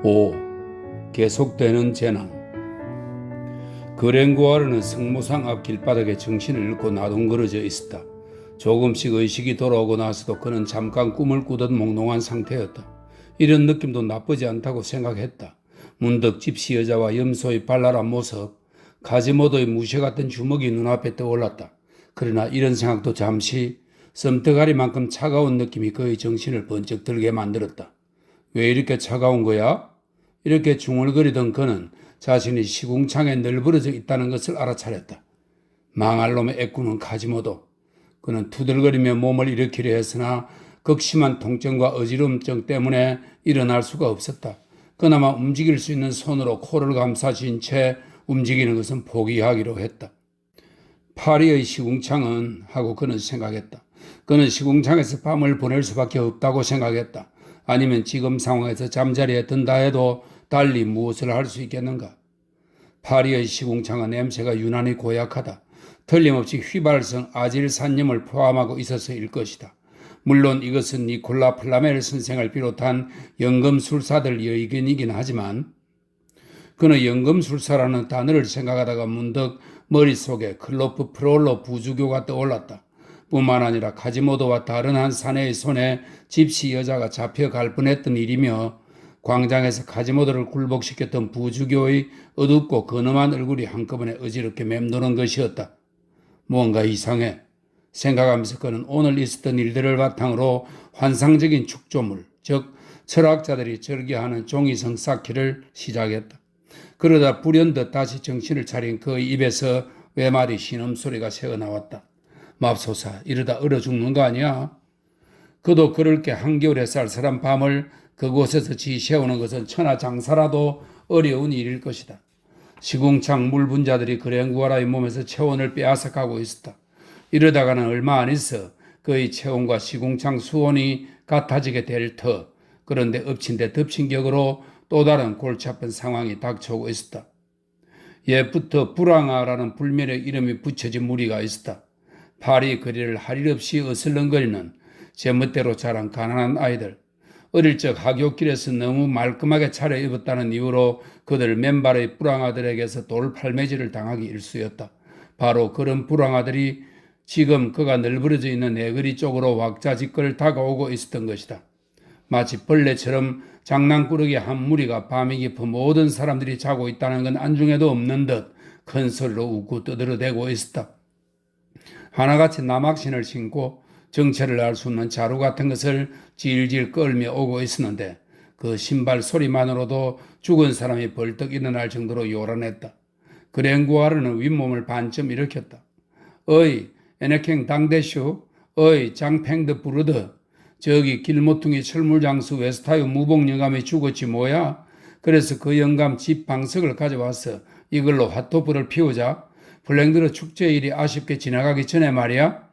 5. 계속되는 재난. 그랭고아르는 성모상 앞 길바닥에 정신을 잃고 나동거려져 있었다. 조금씩 의식이 돌아오고 나서도 그는 잠깐 꿈을 꾸듯 몽롱한 상태였다. 이런 느낌도 나쁘지 않다고 생각했다. 문득 집시 여자와 염소의 발랄한 모습, 가지모도의 무쇠 같은 주먹이 눈앞에 떠올랐다. 그러나 이런 생각도 잠시 썸뜨가리만큼 차가운 느낌이 그의 정신을 번쩍 들게 만들었다. 왜 이렇게 차가운 거야? 이렇게 중얼거리던 그는 자신이 시궁창에 널브러져 있다는 것을 알아차렸다. 망할 놈의 애꾸는 가지모도. 그는 투덜거리며 몸을 일으키려 했으나 극심한 통증과 어지럼증 때문에 일어날 수가 없었다. 그나마 움직일 수 있는 손으로 코를 감싸진 채 움직이는 것은 포기하기로 했다. 파리의 시궁창은 하고 그는 생각했다. 그는 시궁창에서 밤을 보낼 수밖에 없다고 생각했다. 아니면 지금 상황에서 잠자리에 든다 해도 달리 무엇을 할 수 있겠는가? 파리의 시궁창은 냄새가 유난히 고약하다. 틀림없이 휘발성 아질산염을 포함하고 있어서일 것이다. 물론 이것은 니콜라 플라멜 선생을 비롯한 연금술사들의 의견이긴 하지만 그는 연금술사라는 단어를 생각하다가 문득 머릿속에 클로프 프롤로 부주교가 떠올랐다. 뿐만 아니라 카지모도와 다른 한 사내의 손에 집시 여자가 잡혀갈 뻔했던 일이며 광장에서 카지모도를 굴복시켰던 부주교의 어둡고 근엄한 얼굴이 한꺼번에 어지럽게 맴도는 것이었다. 뭔가 이상해 생각하면서 그는 오늘 있었던 일들을 바탕으로 환상적인 축조물, 즉 철학자들이 즐겨하는 종이성 쌓기를 시작했다. 그러다 불현듯 다시 정신을 차린 그의 입에서 외마디 신음소리가 새어나왔다. 맙소사, 이러다 얼어 죽는 거 아니야? 그도 그럴 게 한겨울에 쌀쌀한 밤을 그곳에서 지새우는 것은 천하장사라도 어려운 일일 것이다. 시궁창 물분자들이 그랭구아라의 몸에서 체온을 빼앗아가고 있었다. 이러다가는 얼마 안 있어 그의 체온과 시궁창 수온이 같아지게 될 터. 그런데 엎친 데 덮친 격으로 또 다른 골치 아픈 상황이 닥쳐오고 있었다. 옛부터 불황아라는 불멸의 이름이 붙여진 무리가 있었다. 파리 거리를 할 일 없이 어슬렁거리는 제멋대로 자란 가난한 아이들. 어릴 적 하굣길에서 너무 말끔하게 차려입었다는 이유로 그들 맨발의 불황아들에게서 돌팔매질을 당하기 일쑤였다. 바로 그런 불황아들이 지금 그가 널브러져 있는 내거리 쪽으로 왁자지껄 다가오고 있었던 것이다. 마치 벌레처럼 장난꾸러기 한 무리가 밤이 깊어 모든 사람들이 자고 있다는 건 안중에도 없는 듯 큰 소리로 웃고 떠들어대고 있었다. 하나같이 남학신을 신고 정체를 알 수 없는 자루 같은 것을 질질 끌며 오고 있었는데 그 신발 소리만으로도 죽은 사람이 벌떡 일어날 정도로 요란했다. 그랭구아르는 윗몸을 반쯤 일으켰다. 어이, 에네캥 당대슈, 어이, 장팽드 부르드, 저기 길모퉁이 철물장수 웨스타유 무복 영감이 죽었지 뭐야? 그래서 그 영감 집 방석을 가져와서 이걸로 핫도브를 피우자. 블랭드르 축제일이 아쉽게 지나가기 전에 말이야.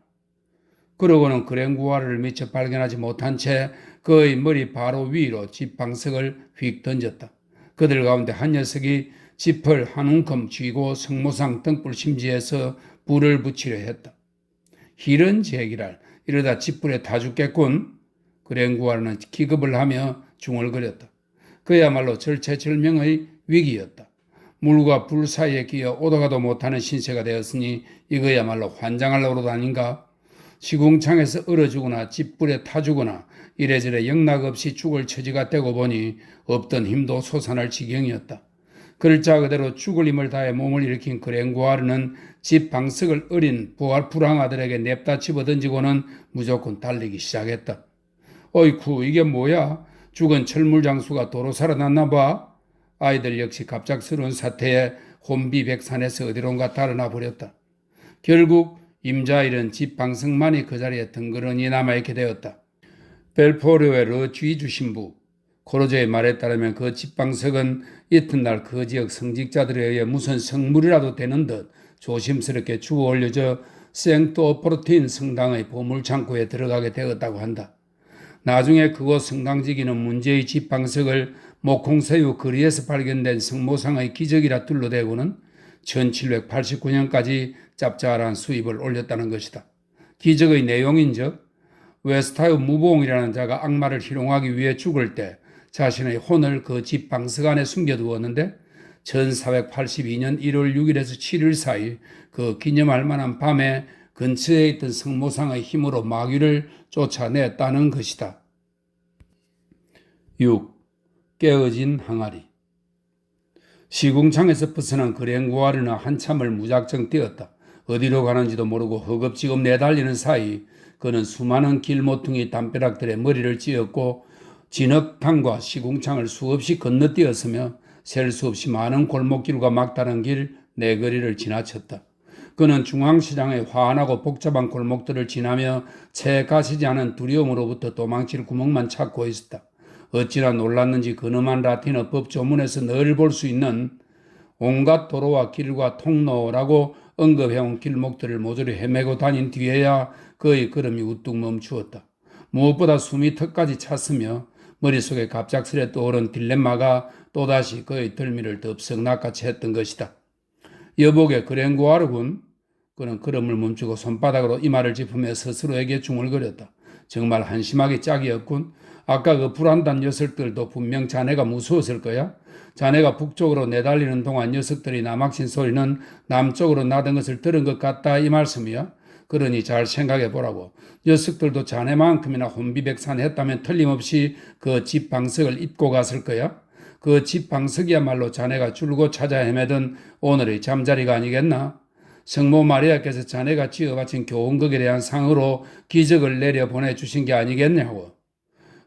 그러고는 그랭구아르를 미처 발견하지 못한 채 그의 머리 바로 위로 집 방석을 휙 던졌다. 그들 가운데 한 녀석이 짚을 한 움큼 쥐고 성모상 등불 심지에서 불을 붙이려 했다. 이런 제기랄, 이러다 집불에 타 죽겠군. 그랭구아르는 기겁을 하며 중얼거렸다. 그야말로 절체절명의 위기였다. 물과 불 사이에 끼어 오도가도 못하는 신세가 되었으니 이거야말로 환장할 노릇 아닌가? 시궁창에서 얼어 죽거나 집불에 타 죽거나 이래저래 영락 없이 죽을 처지가 되고 보니 없던 힘도 솟아날 지경이었다. 글자 그대로 죽을 힘을 다해 몸을 일으킨 그랭구아르는 집 방석을 어린 불황아들에게 냅다 집어던지고는 무조건 달리기 시작했다. 어이쿠, 이게 뭐야? 죽은 철물장수가 도로 살아났나 봐. 아이들 역시 갑작스러운 사태에 혼비백산에서 어디론가 달아나 버렸다. 결국 임자일은 집 방석만이 그 자리에 덩그러니 남아있게 되었다. 벨포르의 르쥐주 신부 코로제의 말에 따르면 그 집 방석은 이튿날 그 지역 성직자들에 의해 무슨 성물이라도 되는 듯 조심스럽게 주워 올려져 생토포르틴 성당의 보물창고에 들어가게 되었다고 한다. 나중에 그곳 성당지기는 문제의 집 방석을 목콩새우 거리에서 발견된 성모상의 기적이라 둘러대고는 1789년까지 짭짤한 수입을 올렸다는 것이다. 기적의 내용인즉 웨스타유 무보응이라는 자가 악마를 희롱하기 위해 죽을 때 자신의 혼을 그 집 방석 안에 숨겨두었는데 1482년 1월 6일에서 7일 사이 그 기념할 만한 밤에 근처에 있던 성모상의 힘으로 마귀를 쫓아냈다는 것이다. 6. 깨어진 항아리. 시궁창에서 벗어난 그랭고아르는 한참을 무작정 뛰었다. 어디로 가는지도 모르고 허겁지겁 내달리는 사이 그는 수많은 길모퉁이 담벼락들의 머리를 찧었고 진흙탕과 시궁창을 수없이 건너뛰었으며 셀 수 없이 많은 골목길과 막다른 길 네거리를 지나쳤다. 그는 중앙시장의 환하고 복잡한 골목들을 지나며 채 가시지 않은 두려움으로부터 도망칠 구멍만 찾고 있었다. 어찌나 놀랐는지 그놈한 라틴어 법조문에서 늘 볼 수 있는 온갖 도로와 길과 통로라고 언급해온 길목들을 모조리 헤매고 다닌 뒤에야 그의 걸음이 우뚝 멈추었다. 무엇보다 숨이 턱까지 찼으며 머릿속에 갑작스레 떠오른 딜레마가 또다시 그의 덜미를 덥석 낚아챘던 것이다. 여복의 그랭고아르군. 그는 걸음을 멈추고 손바닥으로 이마를 짚으며 스스로에게 중얼거렸다. 정말 한심하게 짝이었군. 아까 그 불안단 녀석들도 분명 자네가 무서웠을 거야. 자네가 북쪽으로 내달리는 동안 녀석들이 남학신 소리는 남쪽으로 나던 것을 들은 것 같다 이 말씀이야. 그러니 잘 생각해 보라고. 녀석들도 자네만큼이나 혼비백산했다면 틀림없이 그 집 방석을 입고 갔을 거야. 그 집 방석이야말로 자네가 줄곧 찾아 헤매던 오늘의 잠자리가 아니겠나? 성모 마리아께서 자네가 지어바친 교훈극에 대한 상으로 기적을 내려 보내주신 게 아니겠냐고.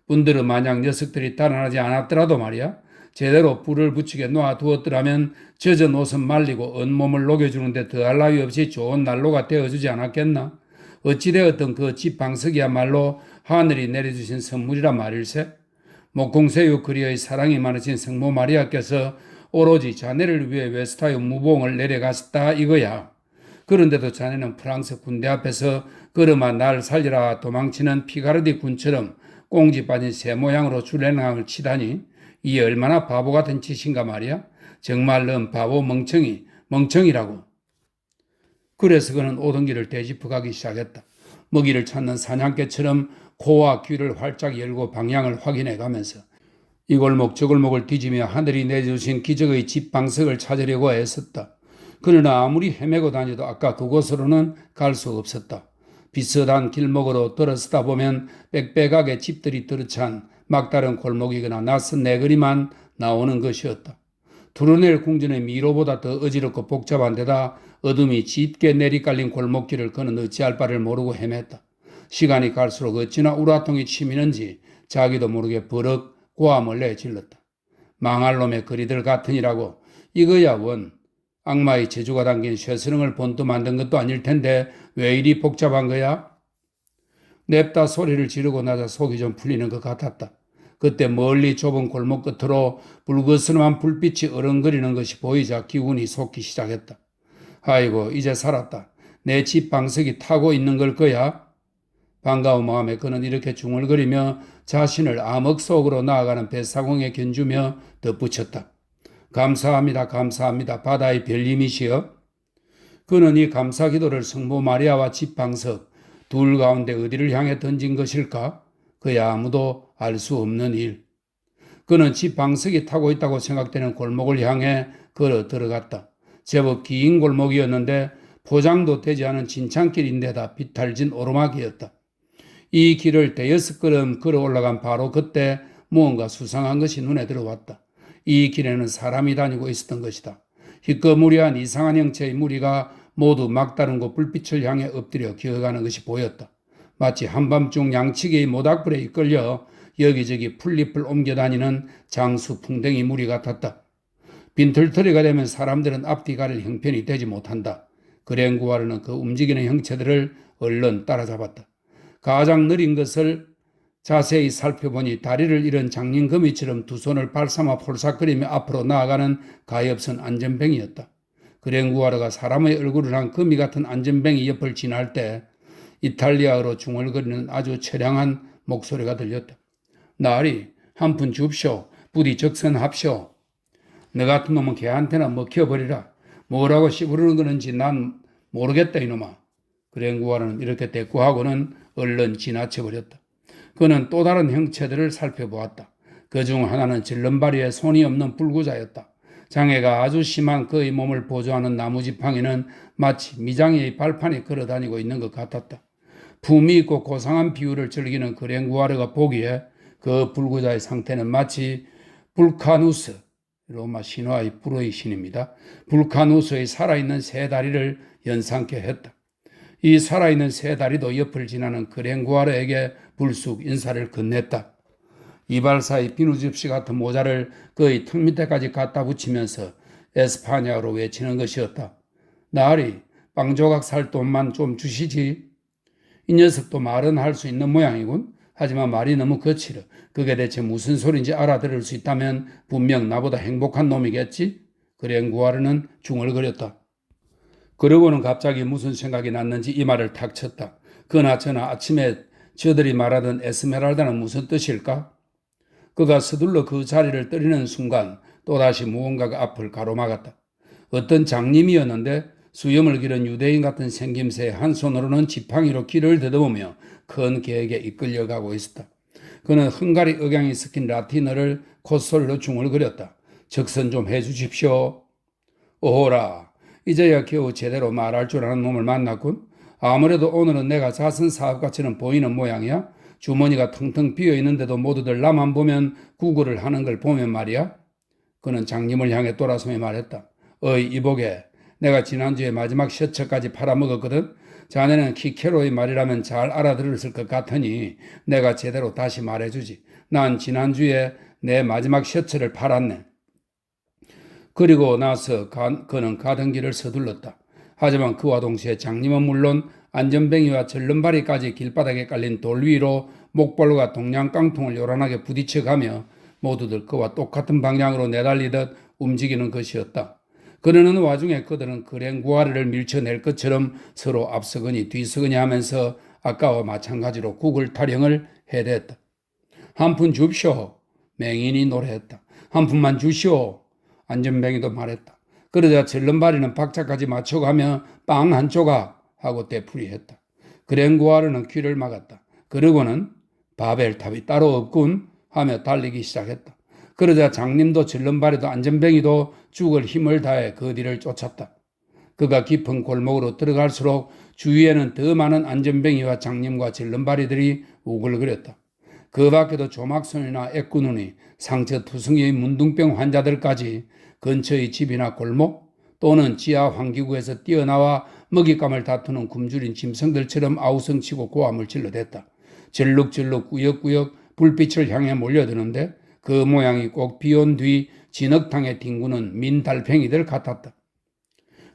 분들은 만약 녀석들이 달아나지 않았더라도 말이야, 제대로 불을 붙이게 놓아두었더라면 젖은 옷은 말리고 온몸을 녹여주는데 더할 나위 없이 좋은 난로가 되어주지 않았겠나? 어찌되었든 그 집 방석이야말로 하늘이 내려주신 선물이란 말일세. 목공새우 그리의 사랑이 많으신 성모 마리아께서 오로지 자네를 위해 웨스타유 무봉을 내려갔다 이거야. 그런데도 자네는 프랑스 군대 앞에서 걸음아 날 살리라 도망치는 피가르디 군처럼 꽁지 빠진 새 모양으로 줄레낭을 치다니 이 얼마나 바보 같은 짓인가 말이야. 정말 넌 바보 멍청이라고. 그래서 그는 오던 길을 되짚어가기 시작했다. 먹이를 찾는 사냥개처럼 코와 귀를 활짝 열고 방향을 확인해가면서 이 골목 저 골목을 뒤지며 하늘이 내주신 기적의 집 방석을 찾으려고 애썼다. 그러나 아무리 헤매고 다녀도 아까 그곳으로는 갈 수 없었다. 비슷한 길목으로 들어서다 보면 빽빽하게 집들이 들어찬 막다른 골목이거나 낯선 내거리만 나오는 것이었다. 두루넬 궁전의 미로보다 더 어지럽고 복잡한 데다 어둠이 짙게 내리깔린 골목길을 그는 어찌할 바를 모르고 헤맸다. 시간이 갈수록 어찌나 우라통이 치미는지 자기도 모르게 버럭 고함을 내질렀다. 망할 놈의 거리들 같으니라고. 이거야 원. 악마의 재주가 담긴 쇠스령을 본떠 만든 것도 아닐 텐데 왜 이리 복잡한 거야? 냅다 소리를 지르고 나자 속이 좀 풀리는 것 같았다. 그때 멀리 좁은 골목 끝으로 불그스름한 불빛이 어른거리는 것이 보이자 기운이 솟기 시작했다. 아이고 이제 살았다. 내 집 방석이 타고 있는 걸 거야? 반가운 마음에 그는 이렇게 중얼거리며 자신을 암흑 속으로 나아가는 뱃사공에 견주며 덧붙였다. 감사합니다. 감사합니다. 바다의 별님이시여. 그는 이 감사 기도를 성모 마리아와 집 방석 둘 가운데 어디를 향해 던진 것일까? 그야 아무도 알 수 없는 일. 그는 집 방석이 타고 있다고 생각되는 골목을 향해 걸어 들어갔다. 제법 긴 골목이었는데 포장도 되지 않은 진창길인데다 비탈진 오르막이었다. 이 길을 대여섯 걸음 걸어 올라간 바로 그때 무언가 수상한 것이 눈에 들어왔다. 이 길에는 사람이 다니고 있었던 것이다. 희꺼무리한 이상한 형체의 무리가 모두 막다른 곳 불빛을 향해 엎드려 기어가는 것이 보였다. 마치 한밤중 양치기의 모닥불에 이끌려 여기저기 풀잎을 옮겨다니는 장수 풍뎅이 무리 같았다. 빈털터리가 되면 사람들은 앞뒤 가릴 형편이 되지 못한다. 그랭구아르는 그 움직이는 형체들을 얼른 따라잡았다. 가장 느린 것을 자세히 살펴보니 다리를 잃은 장님거미처럼 두 손을 발삼아 폴삭거리며 앞으로 나아가는 가엾은 안전뱅이였다. 그랭구아르가 사람의 얼굴을 한 거미 같은 안전뱅이 옆을 지날 때 이탈리아어로 중얼거리는 아주 처량한 목소리가 들렸다. 나으리 한 푼 줍쇼. 부디 적선합쇼. 너 같은 놈은 걔한테나 먹혀버리라. 뭐라고 씹으르는 거는지 난 모르겠다 이놈아. 그랭구아르는 이렇게 대꾸하고는 얼른 지나쳐버렸다. 그는 또 다른 형체들을 살펴보았다. 그중 하나는 질름바리에 손이 없는 불구자였다. 장애가 아주 심한 그의 몸을 보조하는 나무지팡이는 마치 미장의 발판에 걸어다니고 있는 것 같았다. 품위 있고 고상한 비율을 즐기는 그랭구아르가 보기에 그 불구자의 상태는 마치 불카누스, 로마 신화의 불의 신입니다. 불카누스의 살아있는 세 다리를 연상케 했다. 이 살아있는 세 다리도 옆을 지나는 그랭구아르에게 불쑥 인사를 건넸다. 이발사의 비누 접시 같은 모자를 그의 턱 밑에까지 갖다 붙이면서 에스파냐어로 외치는 것이었다. 나으리, 빵 조각 살 돈만 좀 주시지. 이 녀석도 말은 할 수 있는 모양이군. 하지만 말이 너무 거칠어. 그게 대체 무슨 소린지 알아들을 수 있다면 분명 나보다 행복한 놈이겠지? 그랭구아르는 중얼거렸다. 그러고는 갑자기 무슨 생각이 났는지 이 말을 탁 쳤다. 그나저나 아침에 저들이 말하던 에스메랄다는 무슨 뜻일까? 그가 서둘러 그 자리를 떠리는 순간 또다시 무언가가 앞을 가로막았다. 어떤 장님이었는데 수염을 기른 유대인 같은 생김새에 한 손으로는 지팡이로 길을 더듬으며 큰 계획에 이끌려가고 있었다. 그는 헝가리 억양이 섞인 라틴어를 콧소리로 중얼거렸다. 적선 좀 해주십시오. 오호라, 이제야 겨우 제대로 말할 줄 아는 놈을 만났군. 아무래도 오늘은 내가 자선 사업가처럼 보이는 모양이야. 주머니가 텅텅 비어 있는데도 모두들 나만 보면 구걸을 하는 걸 보면 말이야. 그는 장님을 향해 돌아서며 말했다. 어이 이보게, 내가 지난주에 마지막 셔츠까지 팔아먹었거든. 자네는 키케로의 말이라면 잘 알아들었을 것 같으니 내가 제대로 다시 말해주지. 난 지난주에 내 마지막 셔츠를 팔았네. 그리고 나서 그는 가던 길을 서둘렀다. 하지만 그와 동시에 장님은 물론 안전뱅이와 절름발이까지 길바닥에 깔린 돌 위로 목발과 동양깡통을 요란하게 부딪혀가며 모두들 그와 똑같은 방향으로 내달리듯 움직이는 것이었다. 그러는 와중에 그들은 그랭구아르를 밀쳐낼 것처럼 서로 앞서거니 뒤서거니 하면서 아까와 마찬가지로 구글 타령을 해댔다. 한 푼 줍쇼. 맹인이 노래했다. 한 푼만 주시오. 안전뱅이도 말했다. 그러자 절름발이는 박자까지 맞춰가며 빵 한 조각 하고 되풀이했다. 그랭구아르는 귀를 막았다. 그러고는 바벨탑이 따로 없군 하며 달리기 시작했다. 그러자 장님도 절름발이도 안전뱅이도 죽을 힘을 다해 그 뒤를 쫓았다. 그가 깊은 골목으로 들어갈수록 주위에는 더 많은 안전뱅이와 장님과 절름발이들이 우글거렸다. 그 밖에도 조막손이나 애꾸눈이 상처투성이의 문둥병 환자들까지 근처의 집이나 골목 또는 지하 환기구에서 뛰어나와 먹잇감을 다투는 굶주린 짐승들처럼 아우성치고 고함을 질러댔다. 절룩절룩 꾸역꾸역 불빛을 향해 몰려드는데 그 모양이 꼭 비온 뒤 진흙탕에 뒹구는 민달팽이들 같았다.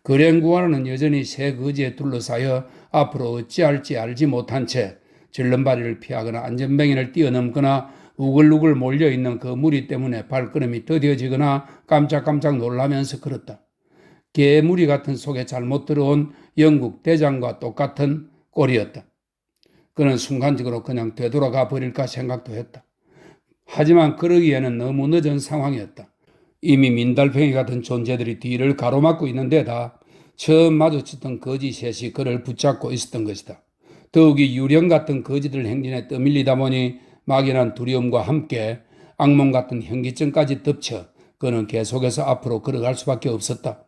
그랭구아르는 여전히 새 거지에 둘러싸여 앞으로 어찌할지 알지 못한 채 절름발이를 피하거나 안전뱅이를 뛰어넘거나 우글우글 몰려있는 그 무리 때문에 발걸음이 더뎌지거나 깜짝깜짝 놀라면서 걸었다. 개무리 같은 속에 잘못 들어온 영국 대장과 똑같은 꼴이었다. 그는 순간적으로 그냥 되돌아가 버릴까 생각도 했다. 하지만 그러기에는 너무 늦은 상황이었다. 이미 민달팽이 같은 존재들이 뒤를 가로막고 있는 데다 처음 마주쳤던 거지 셋이 그를 붙잡고 있었던 것이다. 더욱이 유령 같은 거지들 행진에 떠밀리다 보니 막연한 두려움과 함께 악몽 같은 현기증까지 덮쳐 그는 계속해서 앞으로 걸어갈 수밖에 없었다.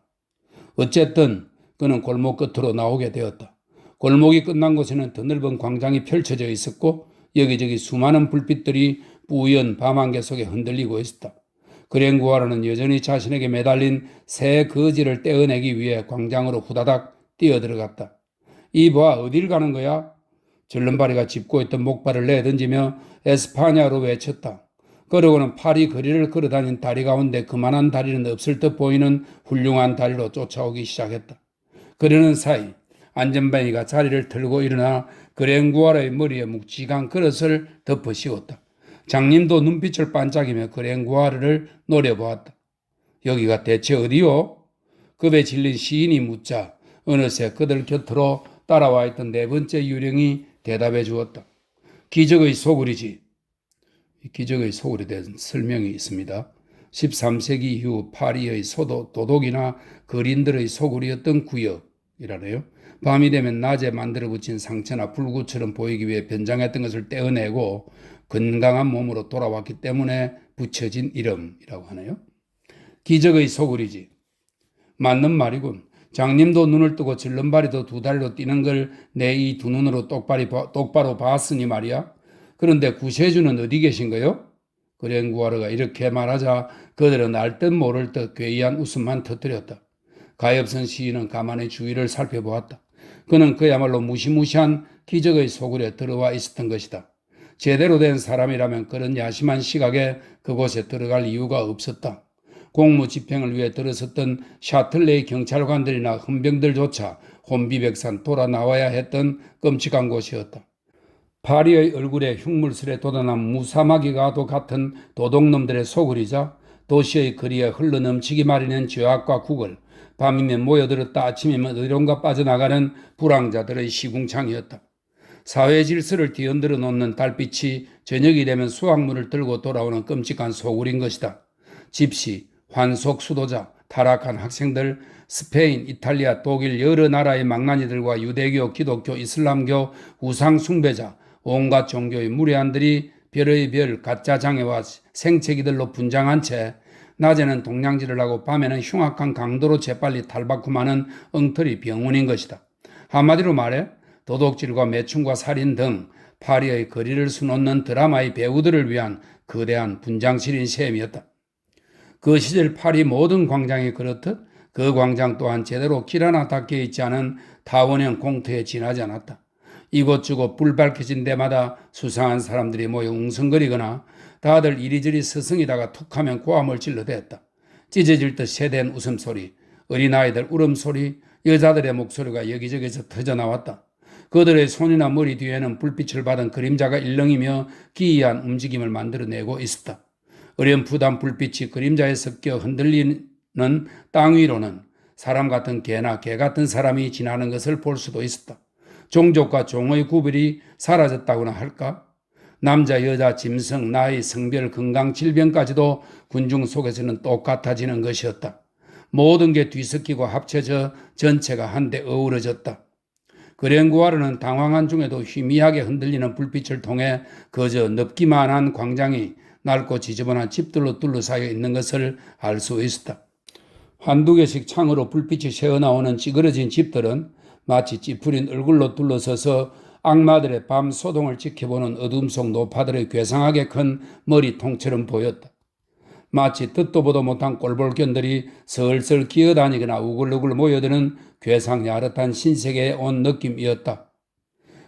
어쨌든 그는 골목 끝으로 나오게 되었다. 골목이 끝난 곳에는 더 넓은 광장이 펼쳐져 있었고 여기저기 수많은 불빛들이 뿌연 밤안개 속에 흔들리고 있었다. 그랭구아르는 여전히 자신에게 매달린 새 거지를 떼어내기 위해 광장으로 후다닥 뛰어들어갔다. 이봐, 어딜 가는 거야? 절름발이가 짚고 있던 목발을 내던지며 에스파냐로 외쳤다. 그러고는 파리 거리를 걸어다닌 다리 가운데 그만한 다리는 없을 듯 보이는 훌륭한 다리로 쫓아오기 시작했다. 그러는 사이 안전뱅이가 자리를 틀고 일어나 그랭구아르의 머리에 묵직한 그릇을 덮어 씌웠다. 장님도 눈빛을 반짝이며 그랭구아르를 노려보았다. 여기가 대체 어디요? 급에 질린 시인이 묻자 어느새 그들 곁으로 따라와 있던 네 번째 유령이 대답해 주었다. 기적의 소굴이지. 기적의 소굴에 대한 설명이 있습니다. 13세기 이후 파리의 도독이나 거린들의 소굴이었던 구역이라네요. 밤이 되면 낮에 만들어 붙인 상처나 불구처럼 보이기 위해 변장했던 것을 떼어내고 건강한 몸으로 돌아왔기 때문에 붙여진 이름이라고 하네요. 기적의 소굴이지. 맞는 말이군. 장님도 눈을 뜨고 절름발이도 두 다리로 뛰는 걸 내 이 두 눈으로 똑바로 봤으니 말이야. 그런데 구세주는 어디 계신 거요? 그랭구하르가 이렇게 말하자 그들은 알 듯 모를 듯 괴이한 웃음만 터뜨렸다. 가엾은 시인은 가만히 주위를 살펴보았다. 그는 그야말로 무시무시한 기적의 소굴에 들어와 있었던 것이다. 제대로 된 사람이라면 그런 야심한 시각에 그곳에 들어갈 이유가 없었다. 공무 집행을 위해 들어섰던 샤틀레이 경찰관들이나 헌병들조차 혼비백산 돌아 나와야 했던 끔찍한 곳이었다. 파리의 얼굴에 흉물스레 돋아난 무사마귀가도 같은 도둑놈들의 소굴이자 도시의 거리에 흘러넘치기 마련인 죄악과 국을 밤이면 모여들었다 아침이면 어디론가 빠져나가는 불황자들의 시궁창이었다. 사회 질서를 뒤흔들어 놓는 달빛이 저녁이 되면 수확물을 들고 돌아오는 끔찍한 소굴인 것이다. 집시, 환속 수도자, 타락한 학생들, 스페인, 이탈리아, 독일 여러 나라의 망나니들과 유대교, 기독교, 이슬람교, 우상 숭배자, 온갖 종교의 무례한들이 별의 별 가짜 장애와 생채기들로 분장한 채 낮에는 동냥질을 하고 밤에는 흉악한 강도로 재빨리 탈바꿈하는 엉터리 병원인 것이다. 한마디로 말해 도둑질과 매춘과 살인 등 파리의 거리를 수놓는 드라마의 배우들을 위한 거대한 분장실인 셈이었다. 그 시절 파리 모든 광장이 그렇듯 그 광장 또한 제대로 길 하나 닦여 있지 않은 타원형 공터에 지나지 않았다. 이곳저곳 불 밝혀진 데마다 수상한 사람들이 모여 웅성거리거나 다들 이리저리 스승이다가 툭하면 고함을 질러댔다. 찢어질 듯 세댄 웃음소리, 어린아이들 울음소리, 여자들의 목소리가 여기저기서 터져나왔다. 그들의 손이나 머리 뒤에는 불빛을 받은 그림자가 일렁이며 기이한 움직임을 만들어내고 있었다. 어렴풋한 불빛이 그림자에 섞여 흔들리는 땅 위로는 사람 같은 개나 개 같은 사람이 지나는 것을 볼 수도 있었다. 종족과 종의 구별이 사라졌다고나 할까? 남자, 여자, 짐승, 나이, 성별, 건강, 질병까지도 군중 속에서는 똑같아지는 것이었다. 모든 게 뒤섞이고 합쳐져 전체가 한데 어우러졌다. 그랭구아르는 당황한 중에도 희미하게 흔들리는 불빛을 통해 그저 넓기만 한 광장이 낡고 지저분한 집들로 둘러싸여 있는 것을 알 수 있었다. 한두 개씩 창으로 불빛이 새어나오는 찌그러진 집들은 마치 찌푸린 얼굴로 둘러서서 악마들의 밤 소동을 지켜보는 어둠 속 노파들의 괴상하게 큰 머리통처럼 보였다. 마치 듣도 보도 못한 꼴볼견들이 슬슬 기어다니거나 우글우글 모여드는 괴상 야릇한 신세계에 온 느낌이었다.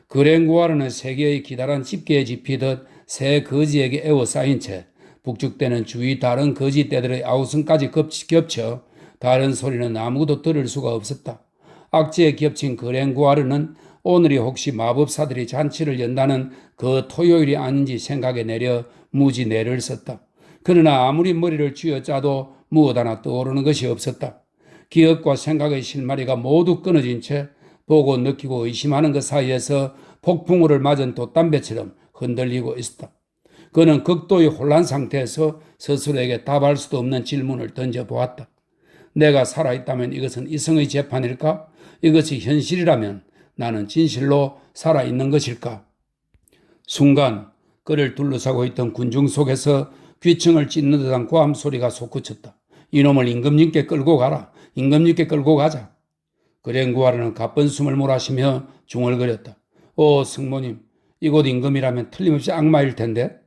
그랭구아르는 세계의 기다란 집게에 집히듯 새 거지에게 에워싸인 채 북적대는 주위 다른 거지떼들의 아우성까지 겹쳐 다른 소리는 아무도 들을 수가 없었다. 악재에 겹친 그랭구아르는 오늘이 혹시 마법사들이 잔치를 연다는 그 토요일이 아닌지 생각에 내려 무지 내를 썼다. 그러나 아무리 머리를 쥐어짜도 무엇 하나 떠오르는 것이 없었다. 기억과 생각의 실마리가 모두 끊어진 채 보고 느끼고 의심하는 것 사이에서 폭풍우를 맞은 돛담배처럼 흔들리고 있었다. 그는 극도의 혼란 상태에서 스스로에게 답할 수도 없는 질문을 던져보았다. 내가 살아있다면 이것은 이성의 재판일까? 이것이 현실이라면 나는 진실로 살아있는 것일까? 순간 그를 둘러싸고 있던 군중 속에서 귀청을 찢는 듯한 고함 소리가 솟구쳤다. 이놈을 임금님께 끌고 가라. 임금님께 끌고 가자. 그랭구아르는 가쁜 숨을 몰아쉬며 중얼거렸다. 오 승모님, 이곳 임금이라면 틀림없이 악마일 텐데.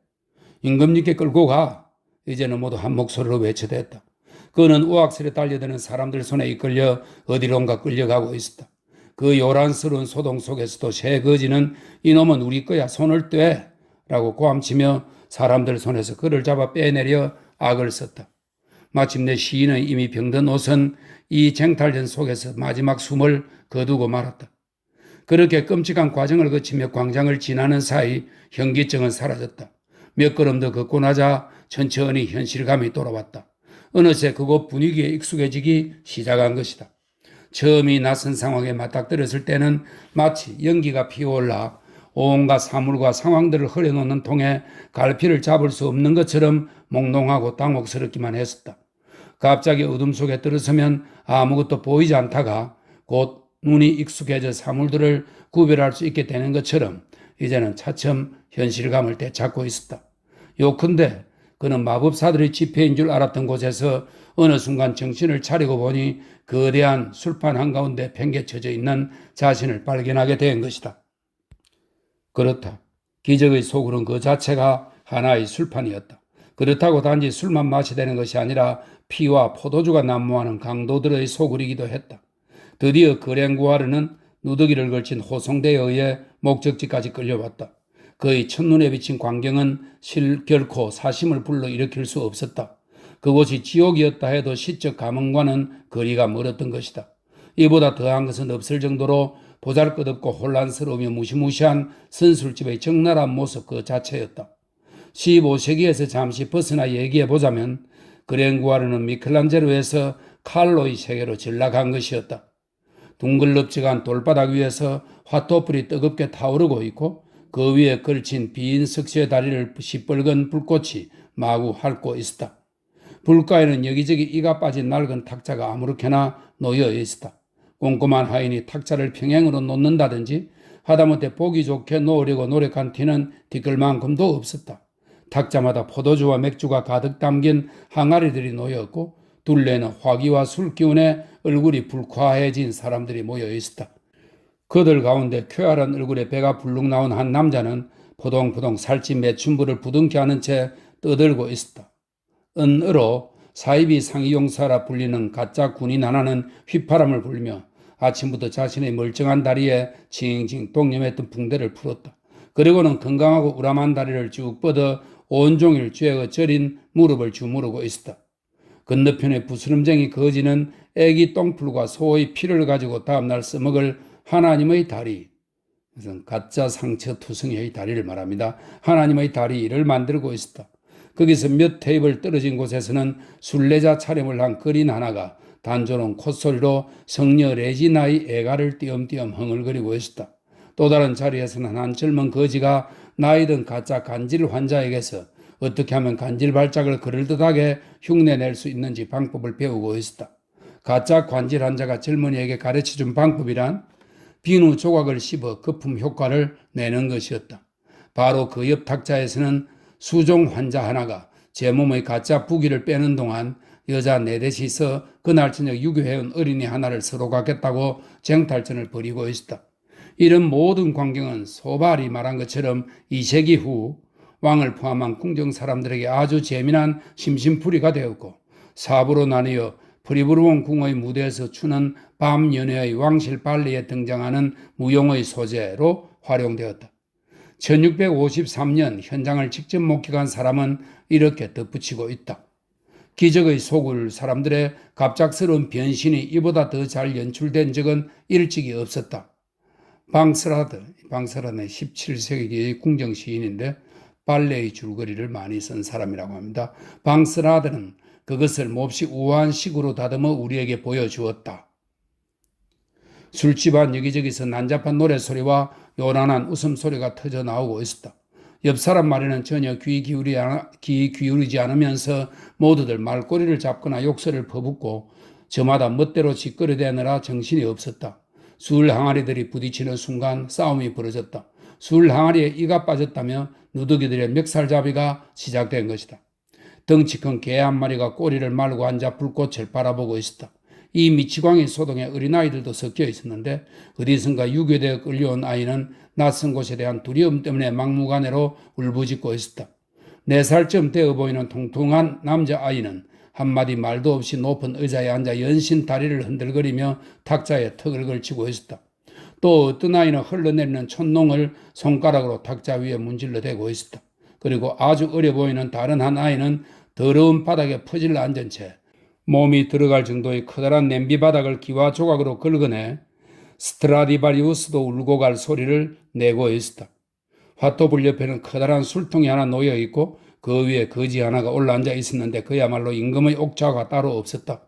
임금님께 끌고 가. 이제는 모두 한 목소리로 외쳐댔다. 그는 우악스레 달려드는 사람들 손에 이끌려 어디론가 끌려가고 있었다. 그 요란스러운 소동 속에서도 새 거지는 이놈은 우리 거야 손을 떼 라고 고함치며 사람들 손에서 그를 잡아 빼내려 악을 썼다. 마침내 시인의 이미 병든 옷은 이 쟁탈전 속에서 마지막 숨을 거두고 말았다. 그렇게 끔찍한 과정을 거치며 광장을 지나는 사이 현기증은 사라졌다. 몇 걸음 더 걷고 나자 천천히 현실감이 돌아왔다. 어느새 그곳 분위기에 익숙해지기 시작한 것이다. 처음이 낯선 상황에 맞닥뜨렸을 때는 마치 연기가 피어올라 온갖 사물과 상황들을 흐려놓는 통에 갈피를 잡을 수 없는 것처럼 몽롱하고 당혹스럽기만 했었다. 갑자기 어둠 속에 들어서면 아무것도 보이지 않다가 곧 눈이 익숙해져 사물들을 구별할 수 있게 되는 것처럼 이제는 차츰 현실감을 되찾고 있었다. 요컨대 그는 마법사들의 집회인 줄 알았던 곳에서 어느 순간 정신을 차리고 보니 거대한 술판 한가운데 팽개쳐져 있는 자신을 발견하게 된 것이다. 그렇다. 기적의 소굴은 그 자체가 하나의 술판이었다. 그렇다고 단지 술만 마시되는 것이 아니라 피와 포도주가 난무하는 강도들의 소굴이기도 했다. 드디어 그랭구아르는 누더기를 걸친 호송대에 의해 목적지까지 끌려왔다. 그의 첫눈에 비친 광경은 결코 사심을 불러일으킬 수 없었다. 그곳이 지옥이었다 해도 시적 감흥과는 거리가 멀었던 것이다. 이보다 더한 것은 없을 정도로 보잘것없고 혼란스러우며 무시무시한 선술집의 적나라한 모습 그 자체였다. 15세기에서 잠시 벗어나 얘기해보자면 그랭구아르는 미켈란젤로에서 칼로의 세계로 전락한 것이었다. 둥글럽지간 돌바닥 위에서 화토불이 뜨겁게 타오르고 있고 그 위에 걸친 빈 석쇠 다리를 시뻘건 불꽃이 마구 핥고 있었다. 불가에는 여기저기 이가 빠진 낡은 탁자가 아무렇게나 놓여 있었다. 꼼꼼한 하인이 탁자를 평행으로 놓는다든지 하다못해 보기 좋게 놓으려고 노력한 티는 뒤끌만큼도 없었다. 탁자마다 포도주와 맥주가 가득 담긴 항아리들이 놓였고 둘레는 화기와 술 기운에 얼굴이 불쾌해진 사람들이 모여 있었다. 그들 가운데 쾌활한 얼굴에 배가 불룩 나온 한 남자는 포동포동 살찐 매춘부를 부둥켜 안은 채 떠들고 있었다. 은으로 사이비 상이용사라 불리는 가짜 군인 하나는 휘파람을 불며 아침부터 자신의 멀쩡한 다리에 칭칭 동념했던 붕대를 풀었다. 그리고는 건강하고 우람한 다리를 쭉 뻗어 온종일 쬐어 저린 무릎을 주무르고 있었다. 건너편의 부스럼쟁이 거지는 애기 똥풀과 소의 피를 가지고 다음날 써먹을 하나님의 다리, 가짜 상처 투성이의 다리를 말합니다. 하나님의 다리를 만들고 있었다. 거기서 몇 테이블 떨어진 곳에서는 순례자 차림을 한 거린 하나가 단조로운 콧소리로 성녀 레지나의 애가를 띄엄띄엄 흥얼거리고 있었다. 또 다른 자리에서는 한 젊은 거지가 나이든 가짜 간질 환자에게서 어떻게 하면 간질 발작을 그럴듯하게 흉내낼 수 있는지 방법을 배우고 있었다. 가짜 관질 환자가 젊은이에게 가르쳐준 방법이란 비누 조각을 씹어 거품 효과를 내는 것이었다. 바로 그 옆 탁자에서는 수종 환자 하나가 제 몸의 가짜 부기를 빼는 동안 여자 넷이서 그날 저녁 유교해온 어린이 하나를 서로 갖겠다고 쟁탈전을 벌이고 있었다. 이런 모든 광경은 소발이 말한 것처럼 2세기 후 왕을 포함한 궁정 사람들에게 아주 재미난 심심풀이가 되었고 사부로 나뉘어 프리브르몬 궁의 무대에서 추는 밤 연회의 왕실 발레에 등장하는 무용의 소재로 활용되었다. 1653년 현장을 직접 목격한 사람은 이렇게 덧붙이고 있다. 기적의 소굴 사람들의 갑작스러운 변신이 이보다 더 잘 연출된 적은 일찍이 없었다. 방스라드는 17세기의 궁정 시인인데 발레의 줄거리를 많이 쓴 사람이라고 합니다. 방스라드는 그것을 몹시 우아한 식으로 다듬어 우리에게 보여주었다. 술집 안 여기저기서 난잡한 노래소리와 요란한 웃음소리가 터져 나오고 있었다. 옆 사람 말에는 전혀 귀 기울이지 않으면서 모두들 말꼬리를 잡거나 욕설을 퍼붓고 저마다 멋대로 짓거려대느라 정신이 없었다. 술 항아리들이 부딪히는 순간 싸움이 벌어졌다. 술 항아리에 이가 빠졌다며 누더기들의 멱살잡이가 시작된 것이다. 덩치 큰 개 한 마리가 꼬리를 말고 앉아 불꽃을 바라보고 있었다. 이 미치광이 소동에 어린아이들도 섞여 있었는데 어디선가 유괴되어 끌려온 아이는 낯선 곳에 대한 두려움 때문에 막무가내로 울부짖고 있었다. 4살쯤 되어 보이는 통통한 남자아이는 한마디 말도 없이 높은 의자에 앉아 연신 다리를 흔들거리며 탁자에 턱을 걸치고 있었다. 또 어떤 아이는 흘러내리는 촛농을 손가락으로 탁자 위에 문질러 대고 있었다. 그리고 아주 어려 보이는 다른 한 아이는 더러운 바닥에 퍼질러 앉은 채 몸이 들어갈 정도의 커다란 냄비 바닥을 기와 조각으로 긁어내 스트라디바리우스도 울고 갈 소리를 내고 있었다. 화토불 옆에는 커다란 술통이 하나 놓여 있고 그 위에 거지 하나가 올라앉아 있었는데 그야말로 임금의 옥좌가 따로 없었다.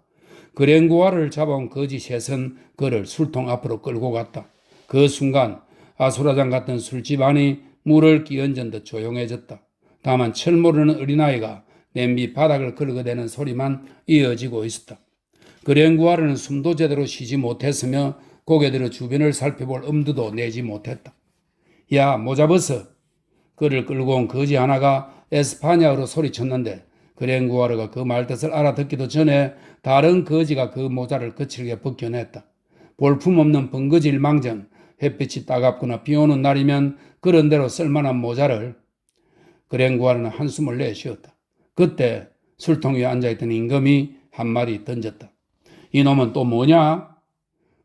그랭구아를 잡아온 거지 셋은 그를 술통 앞으로 끌고 갔다. 그 순간 아수라장 같은 술집 안이 물을 끼얹은 듯 조용해졌다. 다만 철 모르는 어린아이가 냄비 바닥을 긁어대는 소리만 이어지고 있었다. 그랭구아르는 숨도 제대로 쉬지 못했으며 고개 들어 주변을 살펴볼 엄두도 내지 못했다. 야, 모자 벗어. 그를 끌고 온 거지 하나가 에스파냐어로 소리쳤는데 그랭구아르가 그 말뜻을 알아듣기도 전에 다른 거지가 그 모자를 거칠게 벗겨냈다. 볼품없는 번거지일망정 햇빛이 따갑거나 비오는 날이면 그런 대로 쓸만한 모자를. 그랭구아르는 한숨을 내쉬었다. 그때 술통 위에 앉아있던 임금이 한마디 던졌다. 이놈은 또 뭐냐?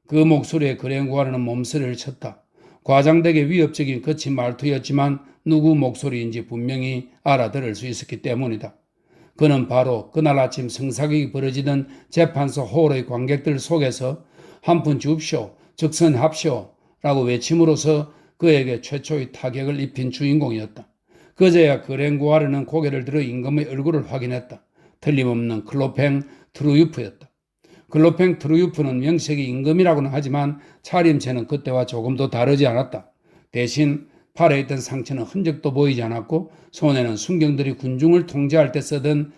그 목소리에 그랭구아르는 몸서리를 쳤다. 과장되게 위협적인 거친 말투였지만 누구 목소리인지 분명히 알아들을 수 있었기 때문이다. 그는 바로 그날 아침 성사격이 벌어지던 재판소 홀의 관객들 속에서 한 푼 줍쇼, 즉선합쇼 라고 외침으로써 그에게 최초의 타격을 입힌 주인공이었다. 그제야 그랭구아르는 고개를 들어 임금의 얼굴을 확인했다. 틀림없는 클로팽 트루유프였다. 클로팽 트루유프는 명색이 임금이라고는 하지만 차림새는 그때와 조금도 다르지 않았다. 대신 팔에 있던 상처는 흔적도 보이지 않았고 손에는 순경들이 군중을 통제할 때 쓰던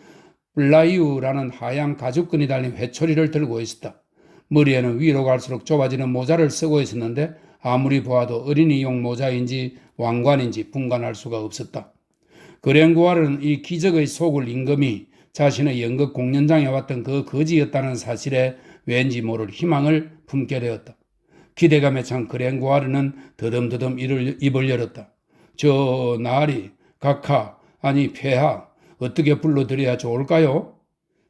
블라이우라는 하얀 가죽끈이 달린 회초리를 들고 있었다. 머리에는 위로 갈수록 좁아지는 모자를 쓰고 있었는데 아무리 보아도 어린이용 모자인지 왕관인지 분간할 수가 없었다. 그랭구아르는 이 기적의 속을 임금이 자신의 연극 공연장에 왔던 그 거지였다는 사실에 왠지 모를 희망을 품게 되었다. 기대감에 찬 그랭구아르는 더듬더듬 입을 열었다. 저 나리, 각하, 아니 폐하 어떻게 불러드려야 좋을까요?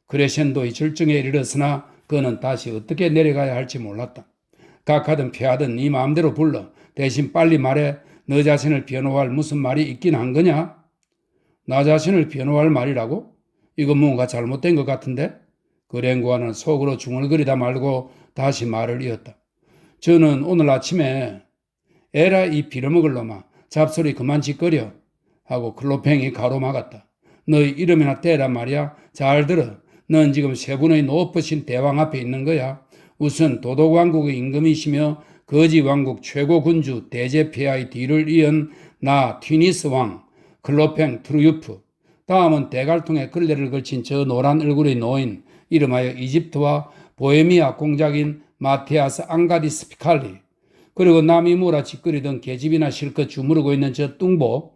크레센도의 절정에 이르렀으나 그는 다시 어떻게 내려가야 할지 몰랐다. 각하든 폐하든 네 마음대로 불러. 대신 빨리 말해. 너 자신을 변호할 무슨 말이 있긴 한 거냐? 나 자신을 변호할 말이라고? 이건 뭔가 잘못된 것 같은데? 그랭구아는 속으로 중얼거리다 말고 다시 말을 이었다. 저는 오늘 아침에 에라 이 빌어먹을 놈아 잡소리 그만 짓거려 하고 클로팽이 가로막았다. 너희 이름이나 떼란 말이야. 잘 들어. 넌 지금 세 분의 높으신 대왕 앞에 있는 거야. 우선 도독왕국의 임금이시며 거지왕국 최고 군주 대제폐하의 뒤를 이은 나 튀니스 왕 클로팽 트루유프. 다음은 대갈통에 걸레를 걸친 저 노란 얼굴의 노인 이름하여 이집트와 보헤미아 공작인 마테아스 앙가디스 피칼리. 그리고 남이 몰아짓거리던 계집이나 실컷 주무르고 있는 저 뚱보